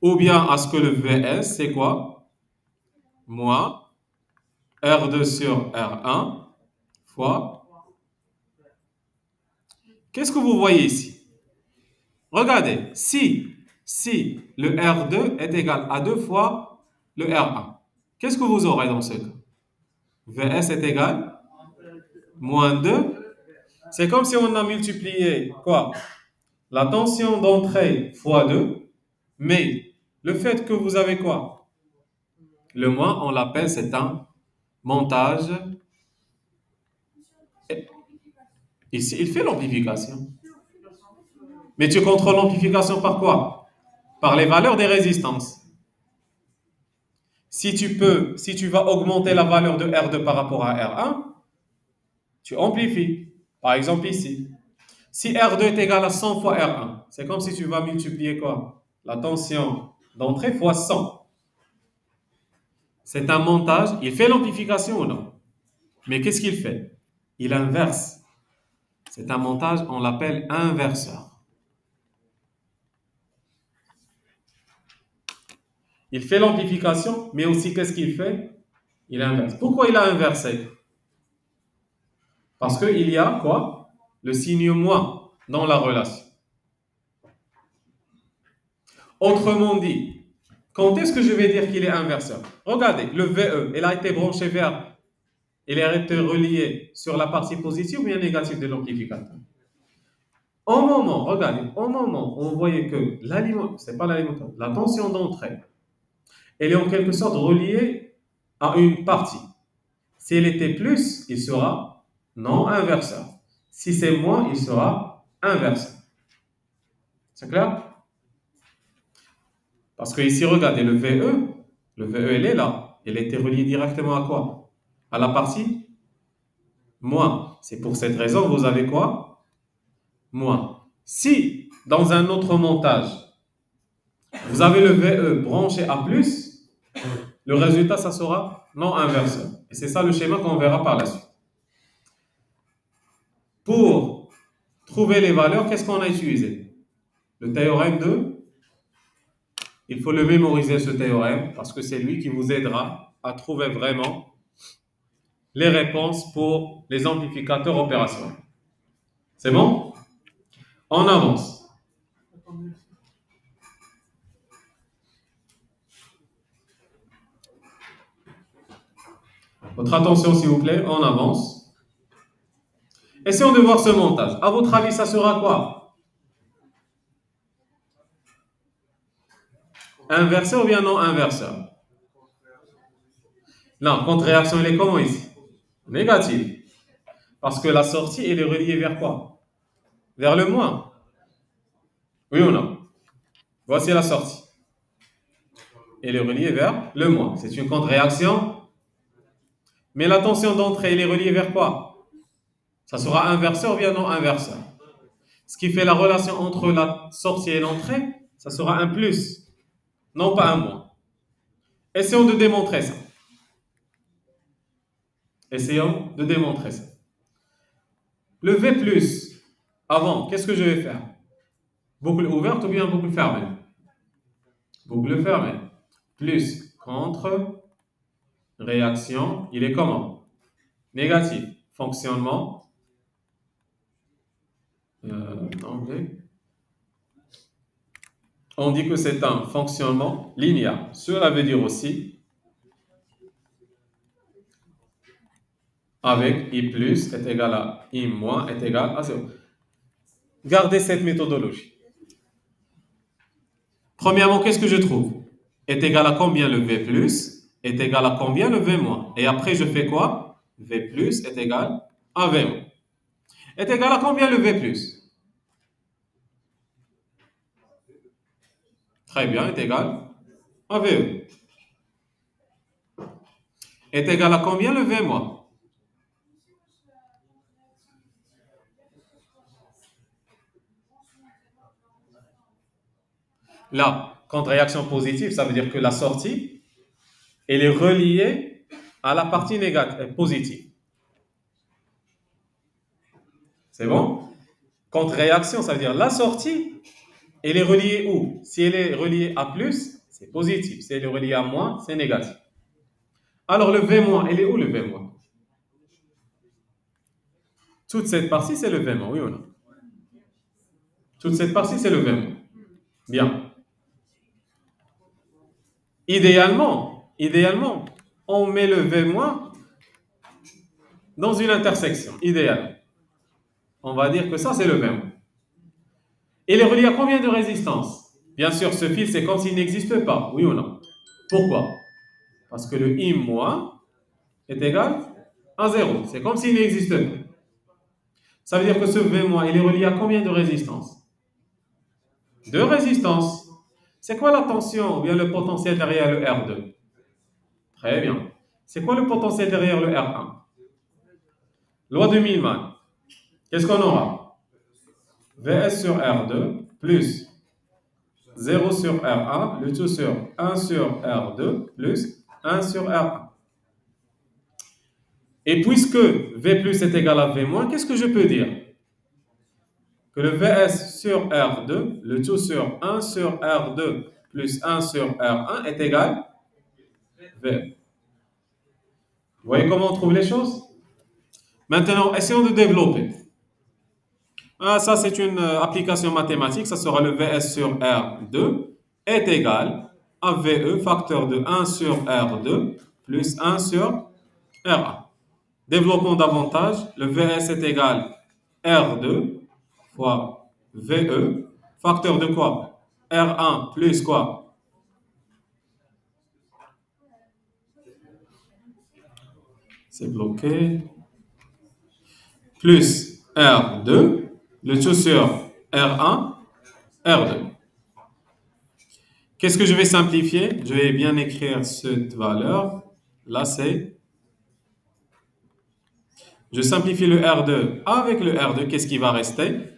Speaker 1: ou bien à ce que le VS, c'est quoi? Moins R2 sur R1 fois. Qu'est-ce que vous voyez ici? Regardez, si le R2 est égal à 2 fois le R1, qu'est-ce que vous aurez dans ce cas? VS est égal moins 2. C'est comme si on a multiplié quoi? La tension d'entrée fois 2, mais le fait que vous avez quoi? Le moins, on l'appelle, c'est un montage Ici, il fait l'amplification. Mais tu contrôles l'amplification par quoi? Par les valeurs des résistances. Si tu vas augmenter la valeur de R2 par rapport à R1, tu amplifies. Par exemple ici. Si R2 est égal à 100 fois R1, c'est comme si tu vas multiplier quoi? La tension d'entrée fois 100. C'est un montage. Il fait l'amplification ou non? Mais qu'est-ce qu'il fait? Il inverse. C'est un montage, on l'appelle inverseur. Il fait l'amplification, mais aussi qu'est-ce qu'il fait? Il inverse. Pourquoi il a inversé? Parce qu'il y a quoi? Le signe moins dans la relation. Autrement dit, quand est-ce que je vais dire qu'il est inverseur? Regardez, le VE, il a été branché vers, il a été relié sur la partie positive ou bien négative de l'amplificateur. Au moment, regardez, au moment où on voyait que c'est pas l'alimentation, la tension d'entrée, elle est en quelque sorte reliée à une partie. Si elle était plus, il sera non inverseur. Si c'est moins, il sera inverseur. C'est clair? Parce que ici, regardez, le VE, elle est là. Elle était reliée directement à quoi? À la partie moins. C'est pour cette raison, vous avez quoi? Moins. Si, dans un autre montage, vous avez le VE branché à plus, le résultat, ça sera non inverseur. Et c'est ça le schéma qu'on verra par la suite. Pour trouver les valeurs, qu'est-ce qu'on a utilisé? Le théorème de... Il faut le mémoriser, ce théorème, parce que c'est lui qui vous aidera à trouver vraiment les réponses pour les amplificateurs opérationnels. C'est bon? On avance. Votre attention, s'il vous plaît, on avance. Essayons de voir ce montage. À votre avis, ça sera quoi? Inverseur ou bien non inverseur? Non, contre-réaction, elle est comment ici? Négative. Parce que la sortie, elle est reliée vers quoi? Vers le moins. Oui ou non? Voici la sortie. Elle est reliée vers le moins. C'est une contre-réaction. Mais la tension d'entrée, elle est reliée vers quoi? Ça sera inverseur ou bien non inverseur? Ce qui fait la relation entre la sortie et l'entrée, ça sera un plus, non pas un moins. Essayons de démontrer ça. Essayons de démontrer ça. Le V+, avant, qu'est-ce que je vais faire? Boucle ouverte ou bien boucle fermée? Boucle fermée. Plus contre réaction, il est comment? Négatif. Fonctionnement. On dit que c'est un fonctionnement linéaire. Cela veut dire aussi avec I plus est égal à I moins est égal à 0. Gardez cette méthodologie. Premièrement, qu'est-ce que je trouve? Est égal à combien le V plus? Est égal à combien le V moins? Et après, je fais quoi? V plus est égal à V moins. Est égal à combien le V plus? Très bien, est égal à VE. Est égal à combien le V moins? Là, contre-réaction positive, ça veut dire que la sortie, elle est reliée à la partie négative, positive. C'est bon? Contre-réaction, ça veut dire la sortie, elle est reliée où? Si elle est reliée à plus, c'est positif. Si elle est reliée à moins, c'est négatif. Alors le V-, elle est où le V-? Toute cette partie, c'est le V-, oui ou non? Toute cette partie, c'est le V-. Bien. Idéalement, on met le V- dans une intersection. Idéalement. On va dire que ça, c'est le V-. Il est relié à combien de résistances? Bien sûr, ce fil, c'est comme s'il n'existe pas. Oui ou non? Pourquoi? Parce que le I- est égal à 0. C'est comme s'il n'existe pas. Ça veut dire que ce V-, il est relié à combien de résistances? Deux résistances. C'est quoi la tension ou bien le potentiel derrière le R2? Très bien. C'est quoi le potentiel derrière le R1? Loi de Millman. Qu'est-ce qu'on aura? Vs sur R2 plus 0 sur R1, le tout sur 1 sur R2 plus 1 sur R1. Et puisque V plus est égal à V moins, qu'est-ce que je peux dire? Que le Vs sur R2, le tout sur 1 sur R2 plus 1 sur R1 est égal à V. Vous voyez comment on trouve les choses? Maintenant, essayons de développer. Ah, ça, c'est une application mathématique. Ça sera le Vs sur R2 est égal à VE facteur de 1 sur R2 plus 1 sur R1. Développons davantage. Le Vs est égal à R2 fois VE facteur de quoi? R1 plus quoi? C'est bloqué. Plus R2, le tout sur R1, R2. Qu'est-ce que je vais simplifier? Je vais bien écrire cette valeur. Là, c'est... Je simplifie le R2 avec le R2. Qu'est-ce qui va rester?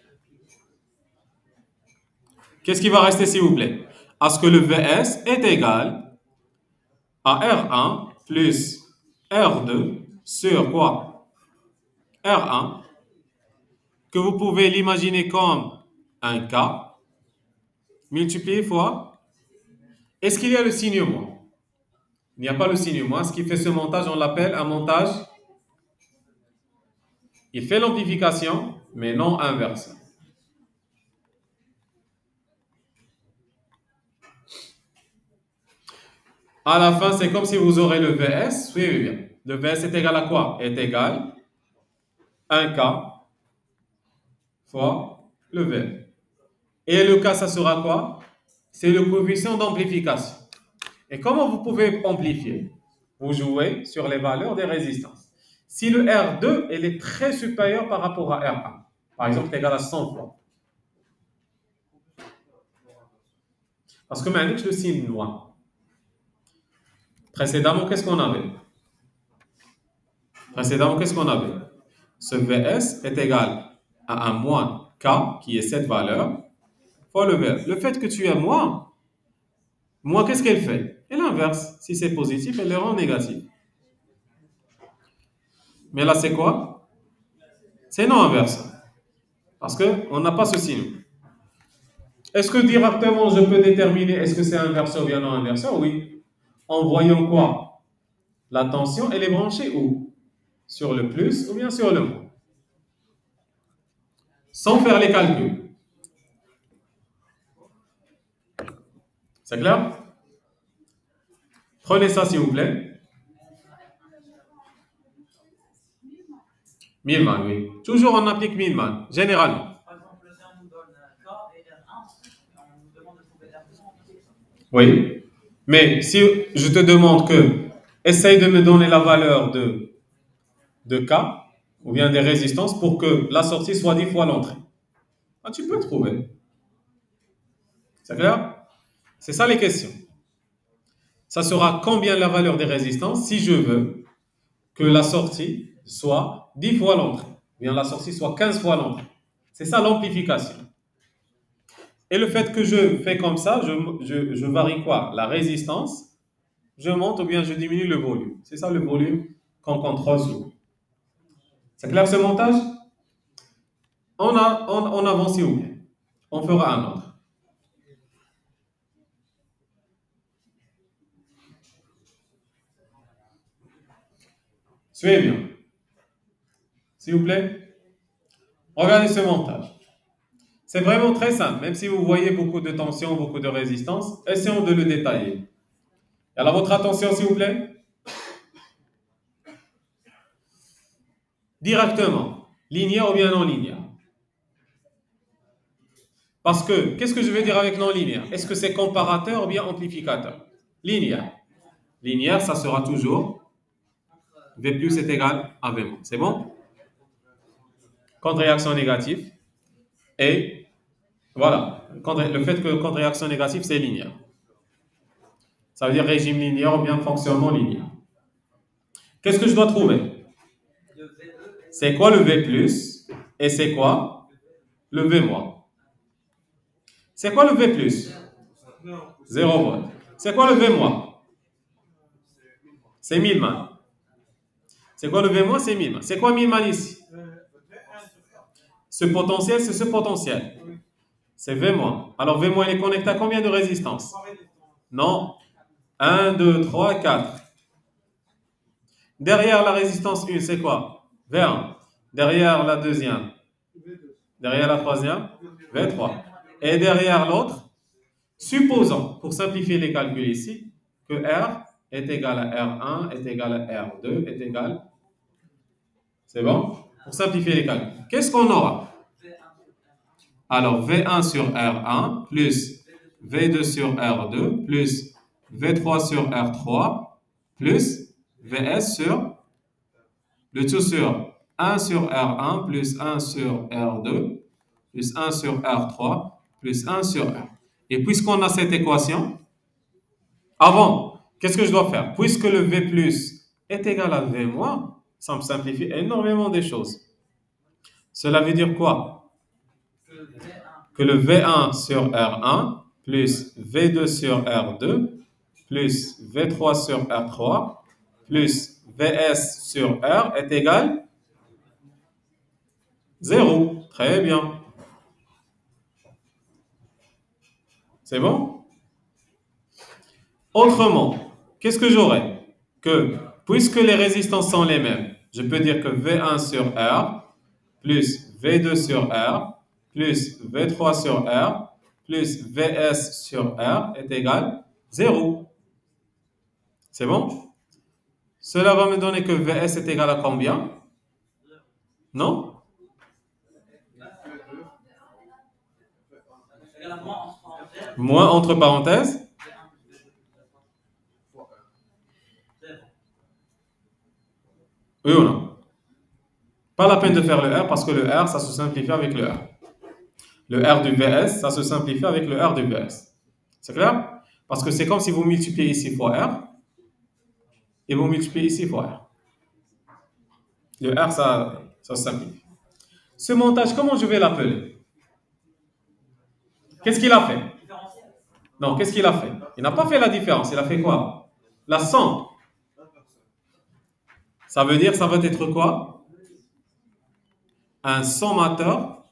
Speaker 1: Qu'est-ce qui va rester, s'il vous plaît? À ce que le Vs est égal à R1 plus R2 sur quoi? R1, que vous pouvez l'imaginer comme un K, multiplié fois. Est-ce qu'il y a le signe moins? Il n'y a pas le signe moins. Ce qui fait ce montage, on l'appelle un montage. Il fait l'amplification, mais non inverse. À la fin, c'est comme si vous aurez le Vs. Suivez bien. Le Vs est égal à quoi? Est égal à 1K fois le V. Et le K, ça sera quoi? C'est le coefficient d'amplification. Et comment vous pouvez amplifier? Vous jouez sur les valeurs des résistances. Si le R2 elle est très supérieur par rapport à R1, par exemple, c'est égal à 100 fois. Parce que maintenant, je le signe noir. Précédemment, qu'est-ce qu'on avait? Ce Vs est égal à un moins K, qui est cette valeur, fois le V. Le fait que tu aies moins, qu'est-ce qu'elle fait? Elle inverse. Si c'est positif, elle le rend négatif. Mais là, c'est quoi? C'est non inverse. Parce qu'on n'a pas ce signe. Est-ce que directement, je peux déterminer est-ce que c'est inversé ou bien non inversé? Oui. En voyant quoi? La tension, elle est branchée où? Sur le plus ou bien sur le moins? Sans faire les calculs. C'est clair? Prenez ça, s'il vous plaît. Millman, oui. Toujours on applique Millman, généralement.
Speaker 3: Par exemple, si on nous donne K et R1, on nous demande de trouver R2.
Speaker 1: Oui. Mais si je te demande que essaye de me donner la valeur de K ou bien des résistances pour que la sortie soit 10 fois l'entrée. Ah, tu peux trouver. C'est clair? C'est ça les questions. Ça sera combien la valeur des résistances si je veux que la sortie soit 10 fois l'entrée, ou bien la sortie soit 15 fois l'entrée. C'est ça l'amplification. Et le fait que je fais comme ça, je varie quoi? La résistance, je monte ou bien je diminue le volume. C'est ça le volume qu'on contrôle souvent. C'est clair ce montage? On avance s'il vous plaît. On fera un autre. Suivez bien. S'il vous plaît. Regardez ce montage. C'est vraiment très simple. Même si vous voyez beaucoup de tension, beaucoup de résistance, essayons de le détailler. Alors, votre attention, s'il vous plaît. Directement. Linéaire ou bien non linéaire? Parce que, qu'est-ce que je veux dire avec non linéaire? Est-ce que c'est comparateur ou bien amplificateur? Linéaire. Linéaire, ça sera toujours V plus est égal à V moins. C'est bon? contre-réaction négative. Et voilà, le fait que contre-réaction négative, c'est linéaire. Ça veut dire régime linéaire ou bien fonctionnement linéaire. Qu'est-ce que je dois trouver? C'est quoi le V plus et c'est quoi le V moins? C'est quoi le V plus? 0 volt. C'est quoi le V moins? C'est 1000 man. C'est quoi le V moins? C'est 1000 man. C'est quoi 1000 man ici? Ce potentiel, c'est ce potentiel. C'est V moins. Alors V moins, il est connecté à combien de résistances? Non. 1, 2, 3, 4. Derrière la résistance 1, c'est quoi? V1. Derrière la deuxième? Derrière la troisième? V3. Et derrière l'autre? Supposons, pour simplifier les calculs ici, que R est égal à R1, est égal à R2, est égal... C'est bon? Pour simplifier les calculs. Qu'est-ce qu'on aura? Alors, V1 sur R1 plus V2 sur R2 plus V3 sur R3 plus VS sur le tout sur 1 sur R1 plus 1 sur R2 plus 1 sur R3 plus 1 sur R. Et puisqu'on a cette équation, avant, qu'est-ce que je dois faire? Puisque le V plus est égal à V moins, ça me simplifie énormément des choses. Cela veut dire quoi? Que le V1 sur R1 plus V2 sur R2 plus V3 sur R3 plus VS sur R est égal 0. Très bien. C'est bon? Autrement, qu'est-ce que j'aurai? Que, puisque les résistances sont les mêmes, je peux dire que V1 sur R plus V2 sur R plus V3 sur R plus VS sur R est égal 0. C'est bon? Cela va me donner que VS est égal à combien? Non? Moins entre parenthèses? Oui ou non? Pas la peine de faire le R parce que le R, ça se simplifie avec le R. Le R du VS, ça se simplifie avec le R du VS. C'est clair? Parce que c'est comme si vous multipliez ici fois R et vous multipliez ici fois R. Le R, ça se simplifie. Ce montage, comment je vais l'appeler? Qu'est-ce qu'il a fait? Non, qu'est-ce qu'il a fait? Il n'a pas fait la différence. Il a fait quoi? La somme. Ça veut dire, ça va être quoi? Un sommateur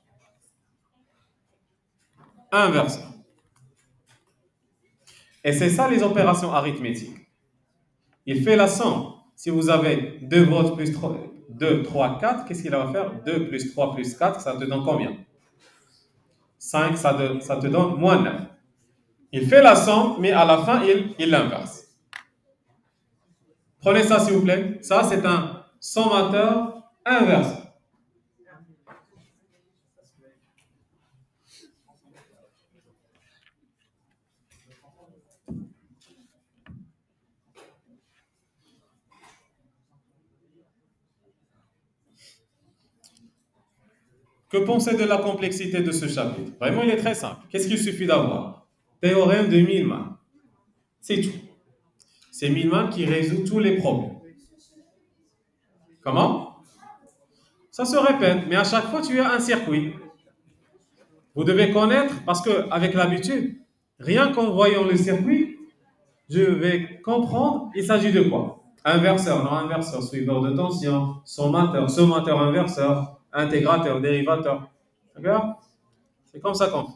Speaker 1: inverseur. Et c'est ça les opérations arithmétiques. Il fait la somme. Si vous avez 2 volts plus 3, 2, 3, 4, qu'est-ce qu'il va faire? 2 plus 3 plus 4, ça te donne combien? 5, ça te donne moins 9. Il fait la somme, mais à la fin, il l'inverse. Prenez ça, s'il vous plaît. Ça, c'est un sommateur inverseur. Que penser de la complexité de ce chapitre? Vraiment, il est très simple. Qu'est-ce qu'il suffit d'avoir? Théorème de Millman. C'est tout. C'est Millman qui résout tous les problèmes. Comment? Ça se répète, mais à chaque fois, tu as un circuit. Vous devez connaître, parce qu'avec l'habitude, rien qu'en voyant le circuit, je vais comprendre, il s'agit de quoi? Inverseur, non inverseur, suiveur de tension, sommateur, inverseur, intégrateur, dérivateur. D'accord? C'est comme ça qu'on fait.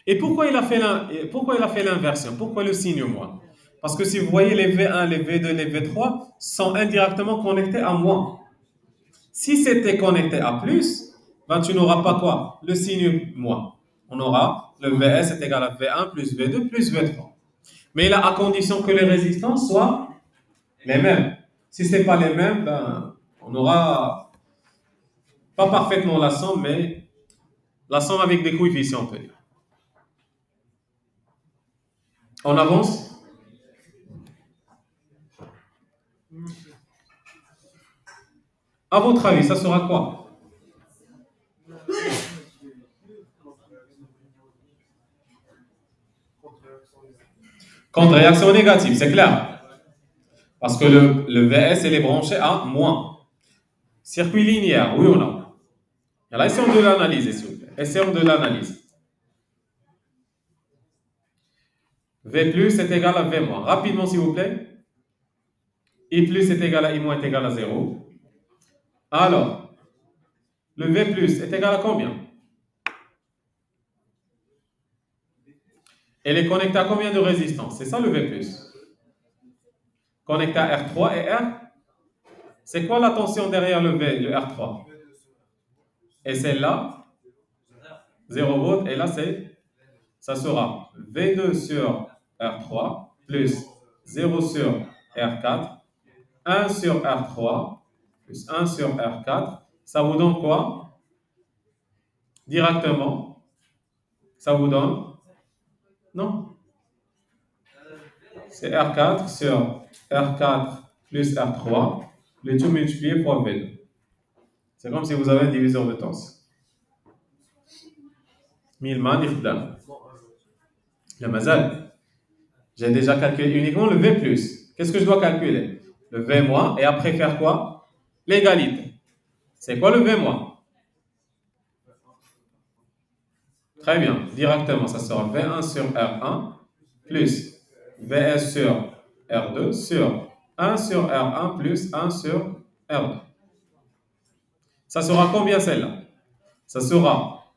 Speaker 1: Et pourquoi il a fait l'inversion? Pourquoi le signe moins? Parce que si vous voyez les V1, les V2, les V3 sont indirectement connectés à moins. Si c'était connecté à plus, ben tu n'auras pas quoi? Le signe moins. On aura le VS est égal à V1 plus V2 plus V3. Mais là, à condition que les résistances soient les mêmes. Si ce n'est pas les mêmes, ben, on n'aura pas parfaitement la somme, mais la somme avec des coefficients, on peut dire. On avance? À votre avis, ça sera quoi? Contre-réaction négative, c'est clair. Parce que le VS, il est branché à moins. Circuit linéaire, oui ou non? Alors, essayons de l'analyser, s'il vous plaît. Essayons de l'analyser. V plus est égal à V moins. Rapidement, s'il vous plaît. I plus est égal à I moins est égal à 0. Alors, le V plus est égal à combien? Elle est connectée à combien de résistance? C'est ça le V plus. Connecté à R3 et R. C'est quoi la tension derrière le V, le R3? Et celle-là, 0 volts. Et là, ça sera V2 sur R3 plus 0 sur R4, 1 sur R3 plus 1 sur R4. Ça vous donne quoi? Directement, ça vous donne? Non. C'est R4 sur R4 plus R3, le tout multiplié fois V2. C'est comme si vous avez un diviseur de tension. 1000 man يخدم. La mazal. J'ai déjà calculé uniquement le V+. Qu'est-ce que je dois calculer? Le V-, et après faire quoi? L'égalité. C'est quoi le V-? Très bien. Directement, ça sera V1 sur R1 plus VS sur R2 sur 1 sur R1 plus 1 sur R2. Ça sera combien celle-là? Ça sera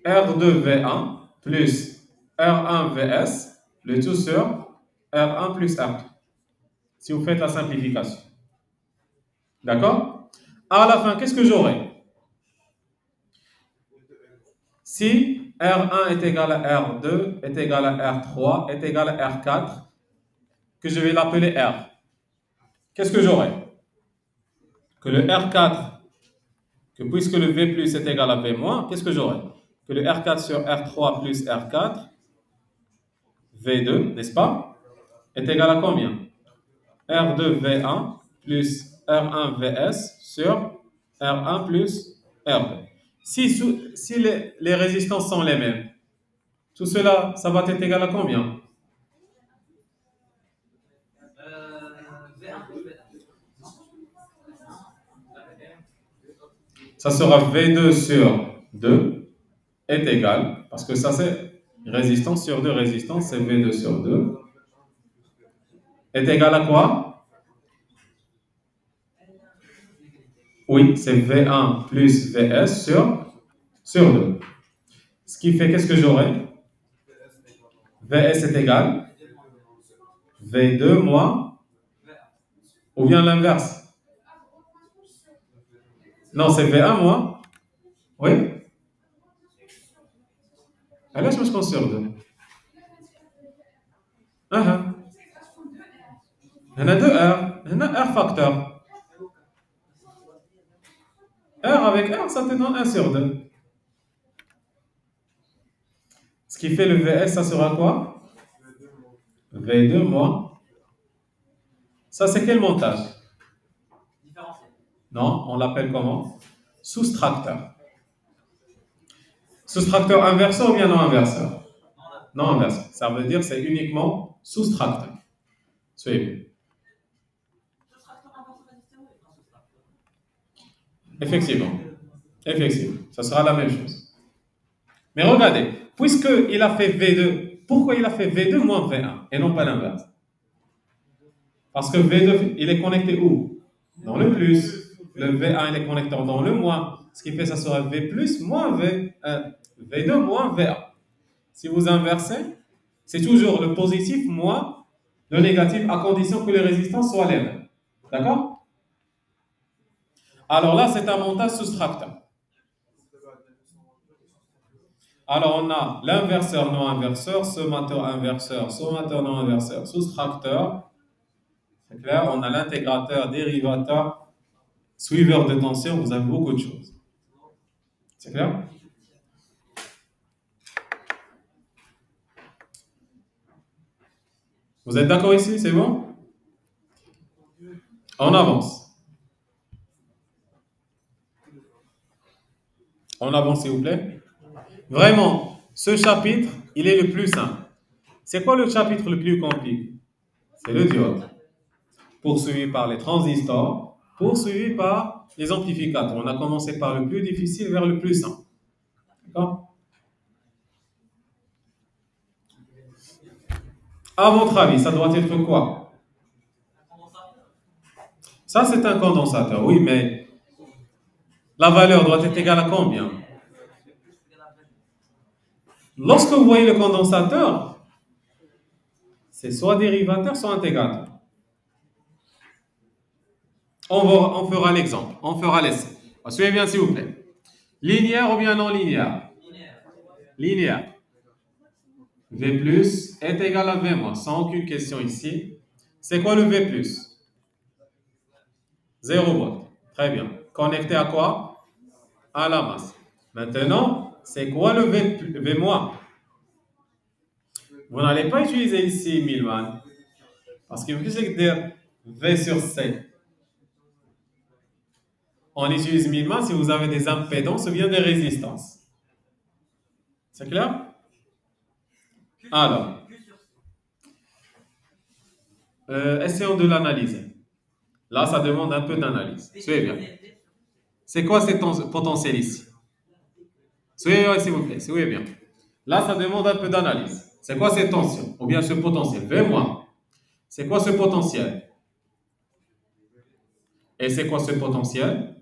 Speaker 1: R2 V1 plus R1 VS, le tout sur R1 plus R2. Si vous faites la simplification. D'accord? À la fin, qu'est-ce que j'aurai? Si R1 est égal à R2, est égal à R3, est égal à R4, que je vais l'appeler R. Qu'est-ce que j'aurai? Que le R4, que puisque le V plus est égal à V moins, qu'est-ce que j'aurai? Que le R4 sur R3 plus R4, V2, n'est-ce pas? Est égal à combien? R2 V1 plus R1 VS sur R1 plus R2. Si les résistances sont les mêmes, tout cela, ça va être égal à combien? Ça sera V2 sur 2 est égal, parce que ça c'est résistance sur 2 résistance, c'est V2 sur 2, est égal à quoi? Oui, c'est V1 plus VS sur 2. Ce qui fait, qu'est-ce que j'aurai? VS est égal V2 moins, ou bien l'inverse? Non, c'est V1 moins. Oui? Alors, je me compte sur 2. Il y en a 2 R. Il y en a R facteur. R avec R, ça te donne 1 sur 2. Ce qui fait le VS, ça sera quoi? V2 moins. Ça, c'est quel montage? Non, on l'appelle comment? Soustracteur. Soustracteur inverseur ou bien non inverseur? Non inverseur. Ça veut dire que c'est uniquement soustracteur. Suivez. Effectivement. Effectivement. Ça sera la même chose. Mais regardez, puisqu'il a fait V2, pourquoi il a fait V2 moins V1 et non pas l'inverse? Parce que V2, il est connecté où? Dans le plus. Le V1, il est connecté dans le moins. Ce qui fait que ça sera V plus moins V2 moins V1. Si vous inversez, c'est toujours le positif moins le négatif à condition que les résistances soient les mêmes. D'accord? Alors là, c'est un montage soustracteur. Alors on a l'inverseur non inverseur, sommateur inverseur, sommateur non inverseur, soustracteur. C'est clair? On a l'intégrateur, dérivateur, suiveur de tension, vous avez beaucoup de choses. C'est clair? Vous êtes d'accord ici? C'est bon? On avance. On avance, s'il vous plaît. Vraiment, ce chapitre, il est le plus simple. C'est quoi le chapitre le plus compliqué? C'est le diode. Poursuivi par les transistors, poursuivi par les amplificateurs. On a commencé par le plus difficile vers le plus simple. D'accord? À votre avis, ça doit être quoi? Ça, c'est un condensateur, oui, mais la valeur doit être égale à combien? Lorsque vous voyez le condensateur, c'est soit dérivateur, soit intégrateur. On fera l'exemple, on fera l'essai. Suivez bien, s'il vous plaît. Linéaire ou bien non linéaire? Linéaire. V plus est égal à V moins, sans aucune question ici. C'est quoi le V plus? 0 volt. Très bien. Connecté à quoi? À la masse. Maintenant, c'est quoi le V moins? Vous n'allez pas utiliser ici 1000 watts. Parce que vous allez dire V sur C. On utilise 1000 watts si vous avez des impédances ou bien des résistances. C'est clair? Alors, essayons de l'analyser. Là, ça demande un peu d'analyse. Suivez bien. C'est quoi cet potentiel ici? Suivez bien, s'il vous plaît. Suivez bien. Là, ça demande un peu d'analyse. C'est quoi cette tension? Ou bien ce potentiel? V-. C'est quoi ce potentiel? Et c'est quoi ce potentiel?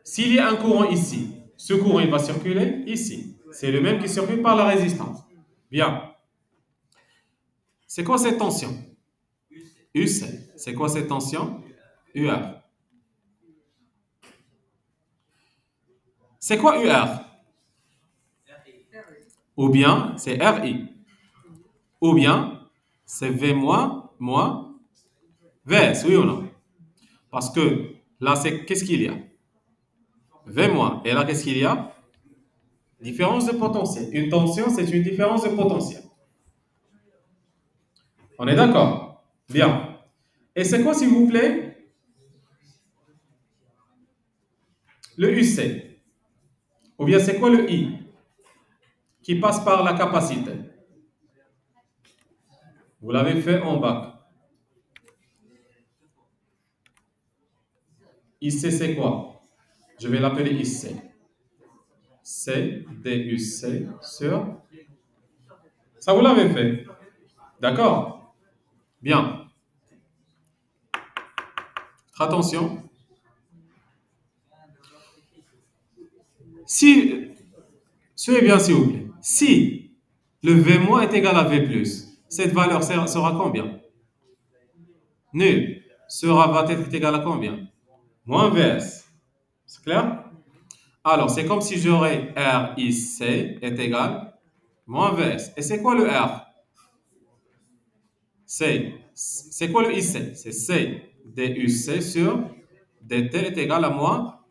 Speaker 1: S'il y a un courant ici, ce courant, il va circuler ici. C'est le même qui circule par la résistance. Bien. C'est quoi cette tension? UC. C'est quoi cette tension? UR. C'est quoi UR? Ou bien c'est RI. Ou bien c'est V moins VS, oui ou non? Parce que là, c'est qu'est-ce qu'il y a? V moins. Et là, qu'est-ce qu'il y a? Différence de potentiel. Une tension, c'est une différence de potentiel. On est d'accord? Bien. Et c'est quoi, s'il vous plaît? Le UC. Ou bien c'est quoi le I? Qui passe par la capacité. Vous l'avez fait en bac. IC, c'est quoi? Je vais l'appeler IC. C, DUC sur... Ça, vous l'avez fait. D'accord? Bien. Attention. Si, suivez bien, s'il vous plaît. Si le V- est égal à V+, cette valeur sera combien? Nul. Va être égal à combien? Moins VS. C'est clair? Alors, c'est comme si j'aurais RIC est égal moins VS. Et c'est quoi le R? C'est quoi le IC? C'est C DUC sur DT est égal à moins.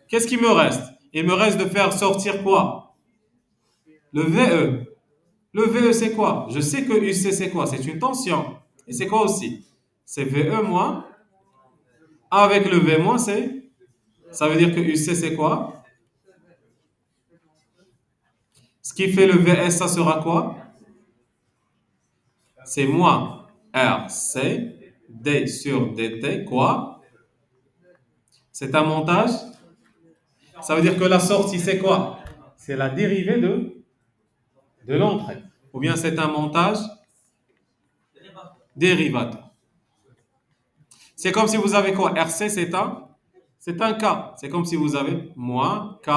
Speaker 1: Qu'est-ce qui me reste? Il me reste de faire sortir quoi? Le VE. Le VE, c'est quoi? Je sais que UC, c'est quoi? C'est une tension. Et c'est quoi aussi? C'est VE moins. Avec le V moins, ça veut dire que UC, c'est quoi? Ce qui fait le VS, ça sera quoi? C'est moins RC D sur DT, quoi? C'est un montage. Ça veut dire que la sortie, c'est quoi? C'est la dérivée de l'entrée. Ou bien c'est un montage dérivateur. C'est comme si vous avez quoi? RC, c'est un K. C'est comme si vous avez moins K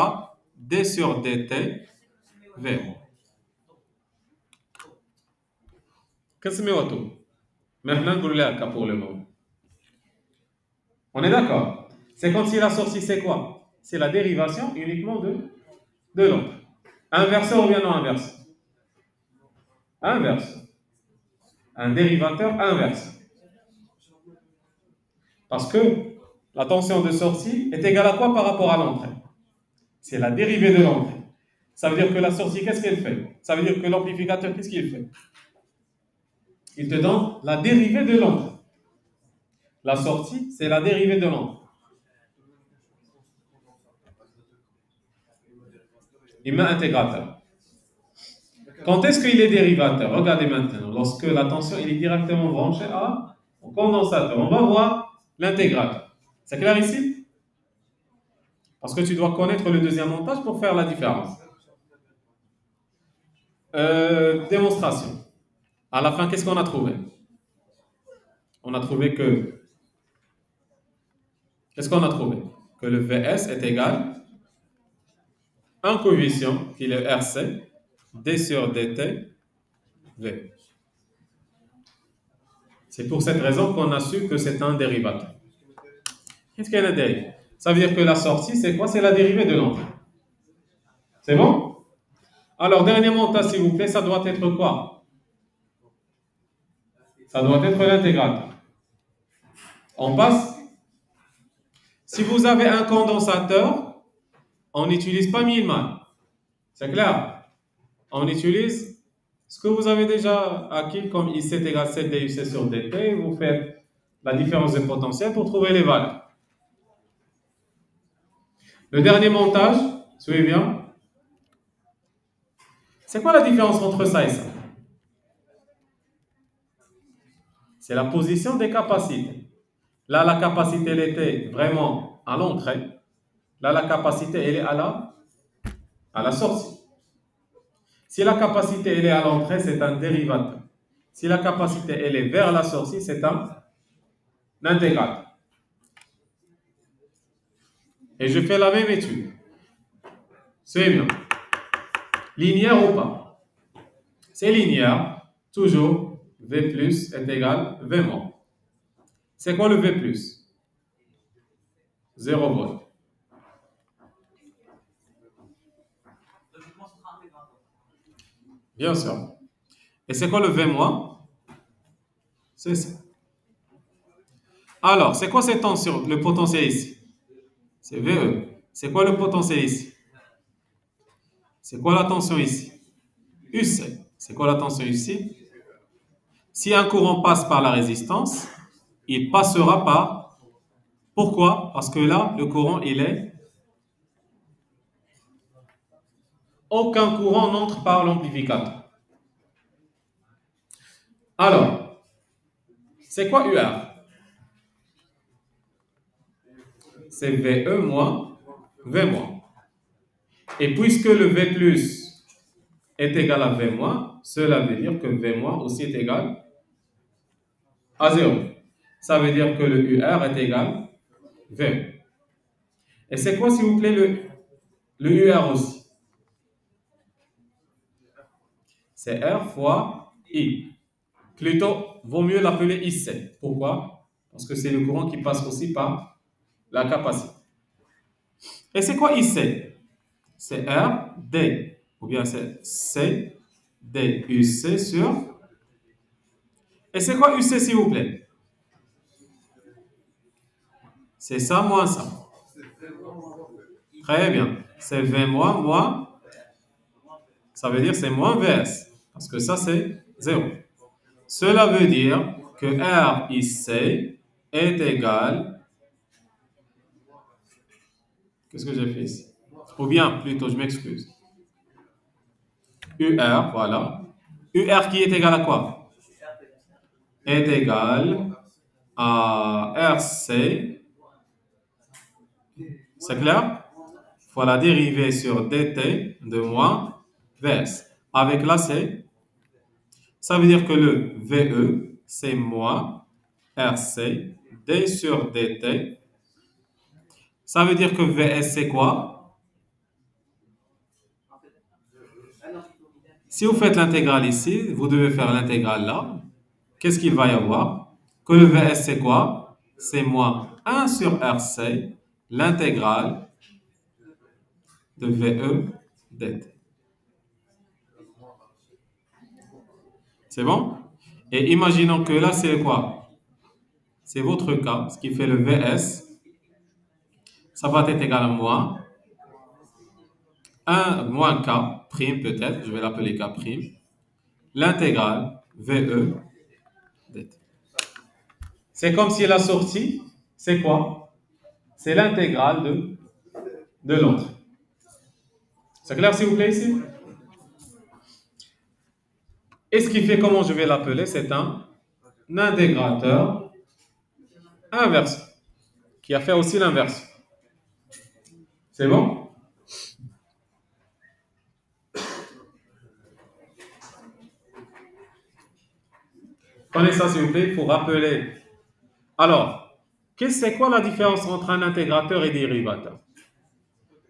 Speaker 1: D sur DT V. Qu'est-ce que c'est tout? Maintenant, vous l'avez pour le moment. On est d'accord? C'est comme si la sortie, c'est quoi? C'est la dérivation uniquement de l'entrée. Inverseur ou bien non inverseur? Inverseur. Un dérivateur inverseur. Parce que la tension de sortie est égale à quoi par rapport à l'entrée? C'est la dérivée de l'entrée. Ça veut dire que la sortie, qu'est-ce qu'elle fait? Ça veut dire que l'amplificateur, qu'est-ce qu'il fait? il te donne la dérivée de l'entrée. La sortie, c'est la dérivée de l'entrée. Il met intégrateur. Quand est-ce qu'il est dérivateur? Regardez maintenant, lorsque la tension il est directement branchée au condensateur. On va voir l'intégrateur. C'est clair ici? Parce que tu dois connaître le deuxième montage pour faire la différence. Démonstration. À la fin, qu'est-ce qu'on a trouvé? On a trouvé que... Qu'est-ce qu'on a trouvé? Que le VS est égal à un coefficient, qui est RC, D sur DT, V. C'est pour cette raison qu'on a su que c'est un dérivateur. Qu'est-ce qu'il y a une dérivée? Ça veut dire que la sortie, c'est quoi? C'est la dérivée de l'entrée. C'est bon? Alors, dernier montage, s'il vous plaît, ça doit être quoi? Ça doit être l'intégrateur. On passe. Si vous avez un condensateur, on n'utilise pas Millman. C'est clair? On utilise ce que vous avez déjà acquis comme IC est égal à 7 DUC sur DT. Vous faites la différence de potentiel pour trouver les valeurs. Le dernier montage, suivez bien. C'est quoi la différence entre ça et ça? C'est la position des capacités. Là, la capacité, elle était vraiment à l'entrée. Là, la capacité, elle est à la sortie. Si la capacité, elle est à l'entrée, c'est un dérivateur. Si la capacité, elle est vers la sortie, c'est un intégrateur. Et je fais la même étude. C'est bien. Linéaire ou pas? C'est linéaire. Toujours, V plus est égal V moins. C'est quoi le V plus? 0 volt. Bien sûr. Et c'est quoi le V moins? C'est ça. Alors, c'est quoi cette tension, le potentiel ici? C'est VE. C'est quoi le potentiel ici? C'est quoi la tension ici? UC. C'est quoi la tension ici? Si un courant passe par la résistance, il passera par... Pourquoi? Parce que là, le courant, il est... Aucun courant n'entre par l'amplificateur. Alors, c'est quoi UR? C'est VE moins V moins. Et puisque le V plus est égal à V moins, cela veut dire que V moins aussi est égal à 0. Ça veut dire que le UR est égal à V. Et c'est quoi, s'il vous plaît, le UR aussi? C'est R fois I. Plutôt, vaut mieux l'appeler IC. Pourquoi? Parce que c'est le courant qui passe aussi par la capacité. Et c'est quoi IC? C'est R, D. Ou bien c'est C, D, UC sur... Et c'est quoi UC, s'il vous plaît? C'est ça moins ça. Très bien. C'est V moins. Ça veut dire c'est moins VS. Parce que ça, c'est 0. Cela veut dire que R IC est égal... Qu'est-ce que j'ai fait ici? Ou bien, plutôt, je m'excuse. UR, voilà. UR qui est égal à quoi? Est égal à RC. C'est clair? Fois la dérivée sur DT de moins VS. Avec la C, ça veut dire que le VE, c'est moins RC, D sur DT. Ça veut dire que VS, c'est quoi? Si vous faites l'intégrale ici, vous devez faire l'intégrale là. Qu'est-ce qu'il va y avoir? Que le VS, c'est quoi? C'est moins 1 sur RC, l'intégrale de VE dt. C'est bon? Et imaginons que là, c'est quoi? C'est votre cas, ce qui fait le VS. Ça va être égal à moins 1 moins K prime peut-être, je vais l'appeler K prime. L'intégrale VE det. C'est comme si la sortie, c'est quoi? C'est l'intégrale de l'entrée. C'est clair, s'il vous plaît, ici? Et ce qui fait, comment je vais l'appeler, c'est un intégrateur inverseur, qui a fait aussi l'inversion. C'est bon? Prenez ça, s'il vous plaît, il faut rappeler. Alors, c'est quoi la différence entre un intégrateur et dérivateur?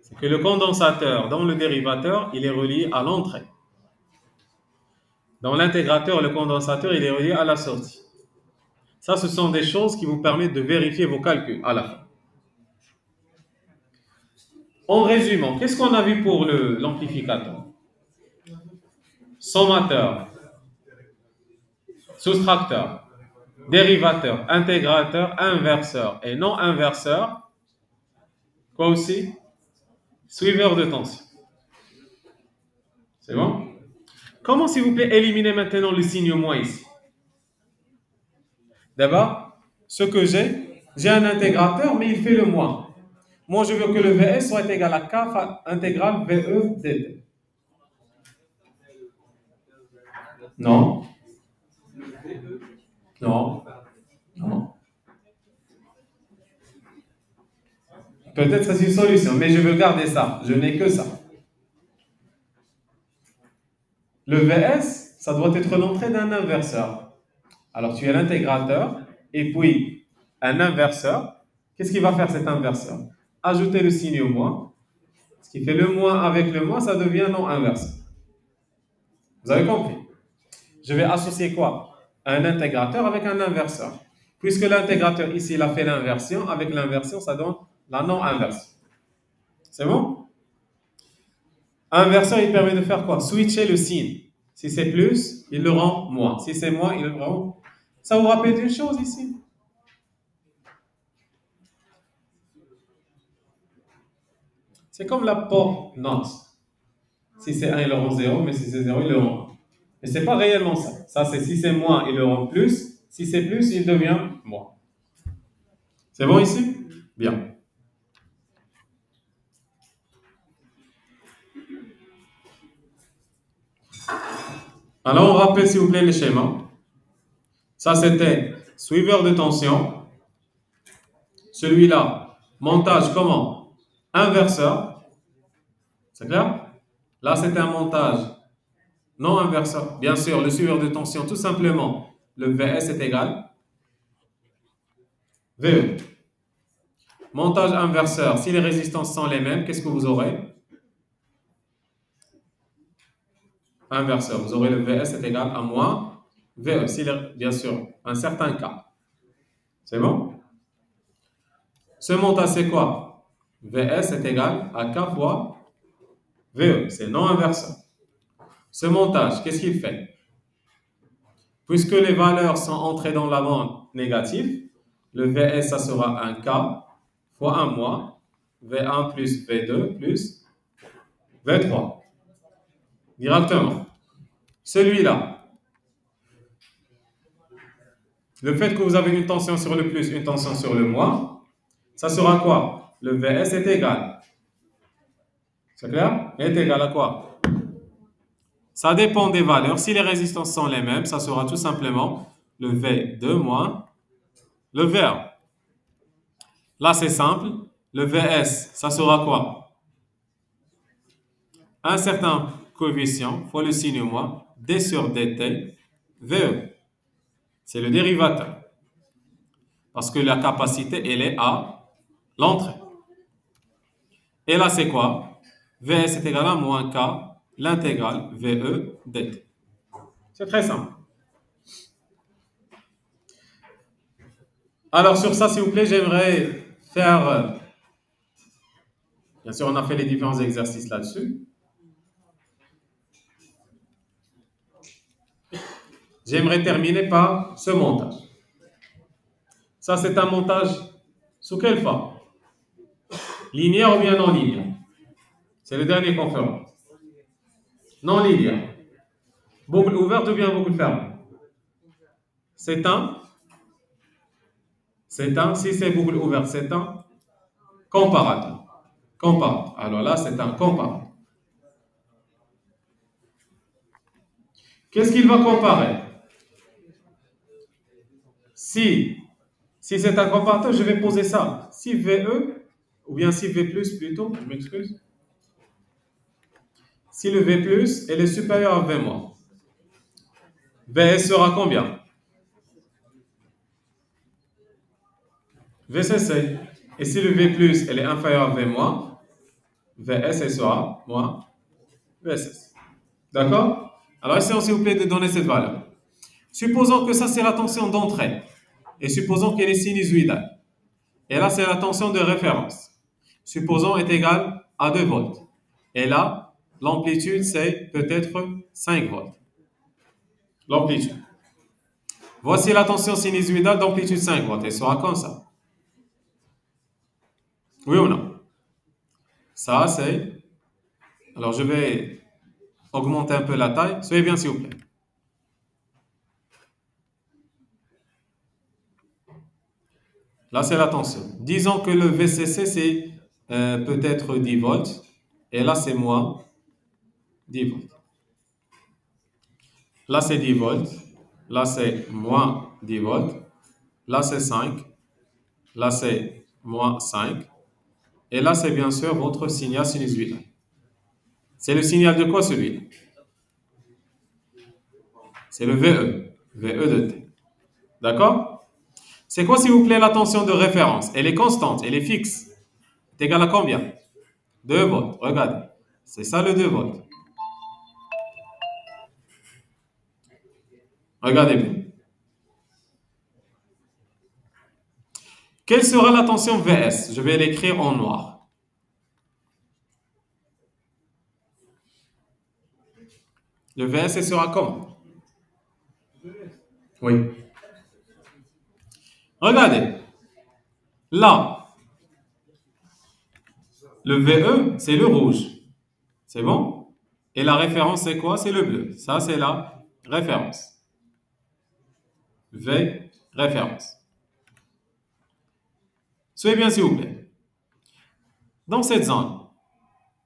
Speaker 1: C'est que le condensateur, dans le dérivateur, il est relié à l'entrée. Dans l'intégrateur, le condensateur, il est relié à la sortie. Ça, ce sont des choses qui vous permettent de vérifier vos calculs à la fin. En résumant, qu'est-ce qu'on a vu pour l'amplificateur? Sommateur, soustracteur, dérivateur, intégrateur, inverseur et non inverseur. Quoi aussi? Suiveur de tension. C'est bon? Comment, s'il vous plaît, éliminer maintenant le signe moins ici? D'abord, ce que j'ai un intégrateur, mais il fait le moins. Moi, je veux que le VS soit égal à K intégrale VE dt. Non. Non. Non. Peut-être c'est une solution, mais je veux garder ça. Je n'ai que ça. Le VS, ça doit être l'entrée d'un inverseur. Alors, tu as l'intégrateur et puis un inverseur. Qu'est-ce qu'il va faire cet inverseur? Ajouter le signe au moins. Ce qui fait le moins avec le moins, ça devient non inverseur. Vous avez compris? Je vais associer quoi? Un intégrateur avec un inverseur. Puisque l'intégrateur ici, il a fait l'inversion, avec l'inversion, ça donne la non-inversion. C'est bon? Inverseur, il permet de faire quoi? Switcher le signe. Si c'est plus, il le rend moins. Si c'est moins, il le rend. Ça vous rappelle une chose ici? C'est comme la port not. Si c'est 1, il le rend 0, mais si c'est 0, il le rend 1. Mais ce n'est pas réellement ça. Ça, c'est si c'est moins, il le rend plus. Si c'est plus, il devient moins. C'est bon ici? Bien. Alors, on rappelle, s'il vous plaît, les schémas. Ça, c'était suiveur de tension. Celui-là, montage comment? Inverseur. C'est clair? Là, c'était un montage non inverseur. Bien sûr, le suiveur de tension, tout simplement, le VS est égal VE. Montage inverseur, si les résistances sont les mêmes, qu'est-ce que vous aurez? Inverseur, vous aurez le VS est égal à moins VE, si bien sûr, un certain cas. C'est bon? Ce montage, c'est quoi? VS est égal à K fois VE, c'est non inverseur. Ce montage, qu'est-ce qu'il fait? Puisque les valeurs sont entrées dans la bande négative, le VS, ça sera un K fois 1 moins V1 plus V2 plus V3. Directement. Celui-là, le fait que vous avez une tension sur le plus, une tension sur le moins, ça sera quoi? Le VS est égal. C'est clair? Est égal à quoi? Ça dépend des valeurs. Si les résistances sont les mêmes, ça sera tout simplement le V2 moins le V1. Là, c'est simple. Le VS, ça sera quoi? Un certain coefficient fois le signe moins D sur dt VE. C'est le dérivateur. Parce que la capacité, elle est à l'entrée. Et là, c'est quoi? VS est égal à moins K, l'intégrale VE dt. C'est très simple. Alors, sur ça, s'il vous plaît, j'aimerais faire... bien sûr, on a fait les différents exercices là-dessus. J'aimerais terminer par ce montage. Ça, c'est un montage sous quelle forme? Linéaire ou bien non linéaire? C'est le dernier qu'on fera. Non linéaire. Boucle ouverte ou bien boucle fermée? C'est un, si c'est boucle ouverte, c'est un comparateur. Comparateur. Alors là, c'est un comparateur. Qu'est-ce qu'il va comparer? Si c'est un comparateur, je vais poser ça. Si VE, ou bien si V+, plutôt, je m'excuse. Si le V+, est supérieur à V-, VS sera combien? VCC. Et si le V+, elle est inférieur à V-, VS, elle sera moins VSS. D'accord? Alors, essayons s'il vous plaît de donner cette valeur. Supposons que ça, c'est la tension d'entrée. Et supposons qu'elle est sinusoïdale. Et là, c'est la tension de référence. Supposons est égale à 2 volts. Et là, l'amplitude, c'est peut-être 5 volts. L'amplitude. Voici la tension sinusoïdale d'amplitude 5 volts. Elle sera comme ça. Oui ou non? Ça, c'est... Alors, je vais augmenter un peu la taille. Soyez bien, s'il vous plaît. Là, c'est la tension. Disons que le VCC, c'est peut-être 10 volts. Et là, c'est moins 10 volts. Là, c'est 10 volts. Là, c'est moins 10 volts. Là, c'est 5. Là, c'est moins 5. Et là, c'est bien sûr votre signal sinusoïdal. C'est le signal de quoi, celui-là? C'est le VE. VE de T. D'accord? C'est quoi, s'il vous plaît, la tension de référence? Elle est constante, elle est fixe. C'est égal à combien? 2 volts. Regardez. C'est ça le 2 volts. Regardez bien. Quelle sera la tension VS? Je vais l'écrire en noir. Le VS sera comment? Oui. Regardez. Là, le VE, c'est le rouge. C'est bon? Et la référence, c'est quoi? C'est le bleu. Ça, c'est la référence. V, référence. Soyez bien, s'il vous plaît. Dans cette zone,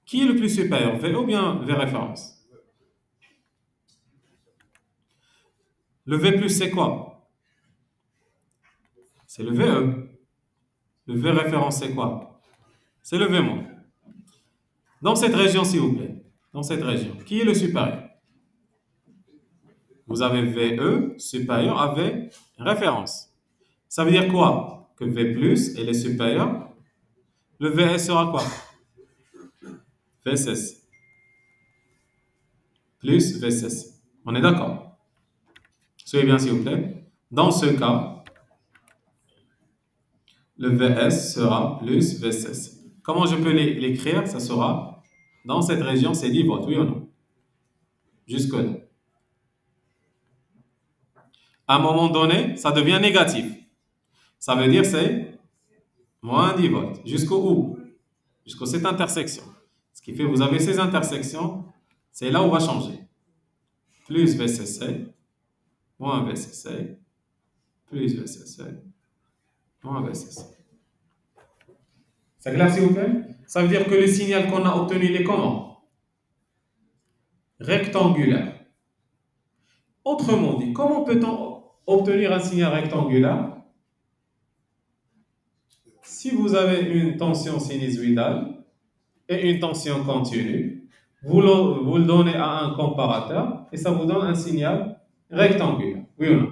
Speaker 1: qui est le plus supérieur? V ou bien V référence? Le V+, c'est quoi? C'est le VE. Le V référence, c'est quoi? C'est le V-. Dans cette région, s'il vous plaît, dans cette région, qui est le supérieur? Vous avez VE supérieur à V référence. Ça veut dire quoi? Que V+, elle est supérieure. Le VS sera quoi? VSS. Plus VSS. On est d'accord? Soyez bien, s'il vous plaît. Dans ce cas, le VS sera plus VSS. Comment je peux l'écrire? Ça sera, dans cette région, c'est 10 volts, oui ou non? Jusque-là. À un moment donné, ça devient négatif. Ça veut dire c'est moins 10 volts. Jusqu'au où? Jusqu'à cette intersection. Ce qui fait que vous avez ces intersections, c'est là où on va changer. Plus VCC, moins VCC, plus VCC, moins VCC. C'est clair, s'il vous plaît? Ça veut dire que le signal qu'on a obtenu, il est comment? Rectangulaire. Autrement dit, comment peut-on obtenir un signal rectangulaire? Si vous avez une tension sinusoïdale et une tension continue, vous le donnez à un comparateur et ça vous donne un signal rectangulaire. Oui ou non?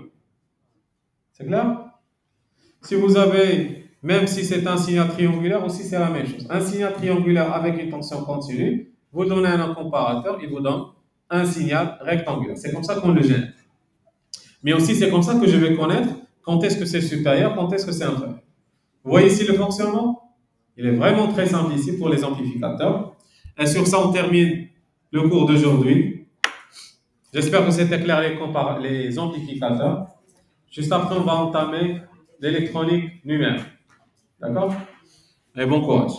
Speaker 1: C'est clair? Si vous avez, même si c'est un signal triangulaire, aussi c'est la même chose. Un signal triangulaire avec une tension continue, vous le donnez à un comparateur, il vous donne un signal rectangulaire. C'est comme ça qu'on le génère. Mais aussi, c'est comme ça que je vais connaître quand est-ce que c'est supérieur, quand est-ce que c'est inférieur. Vous voyez ici le fonctionnement? Il est vraiment très simple ici pour les amplificateurs. Et sur ça, on termine le cours d'aujourd'hui. J'espère que c'était clair les amplificateurs. Juste après, on va entamer l'électronique numérique. D'accord? Et bon courage.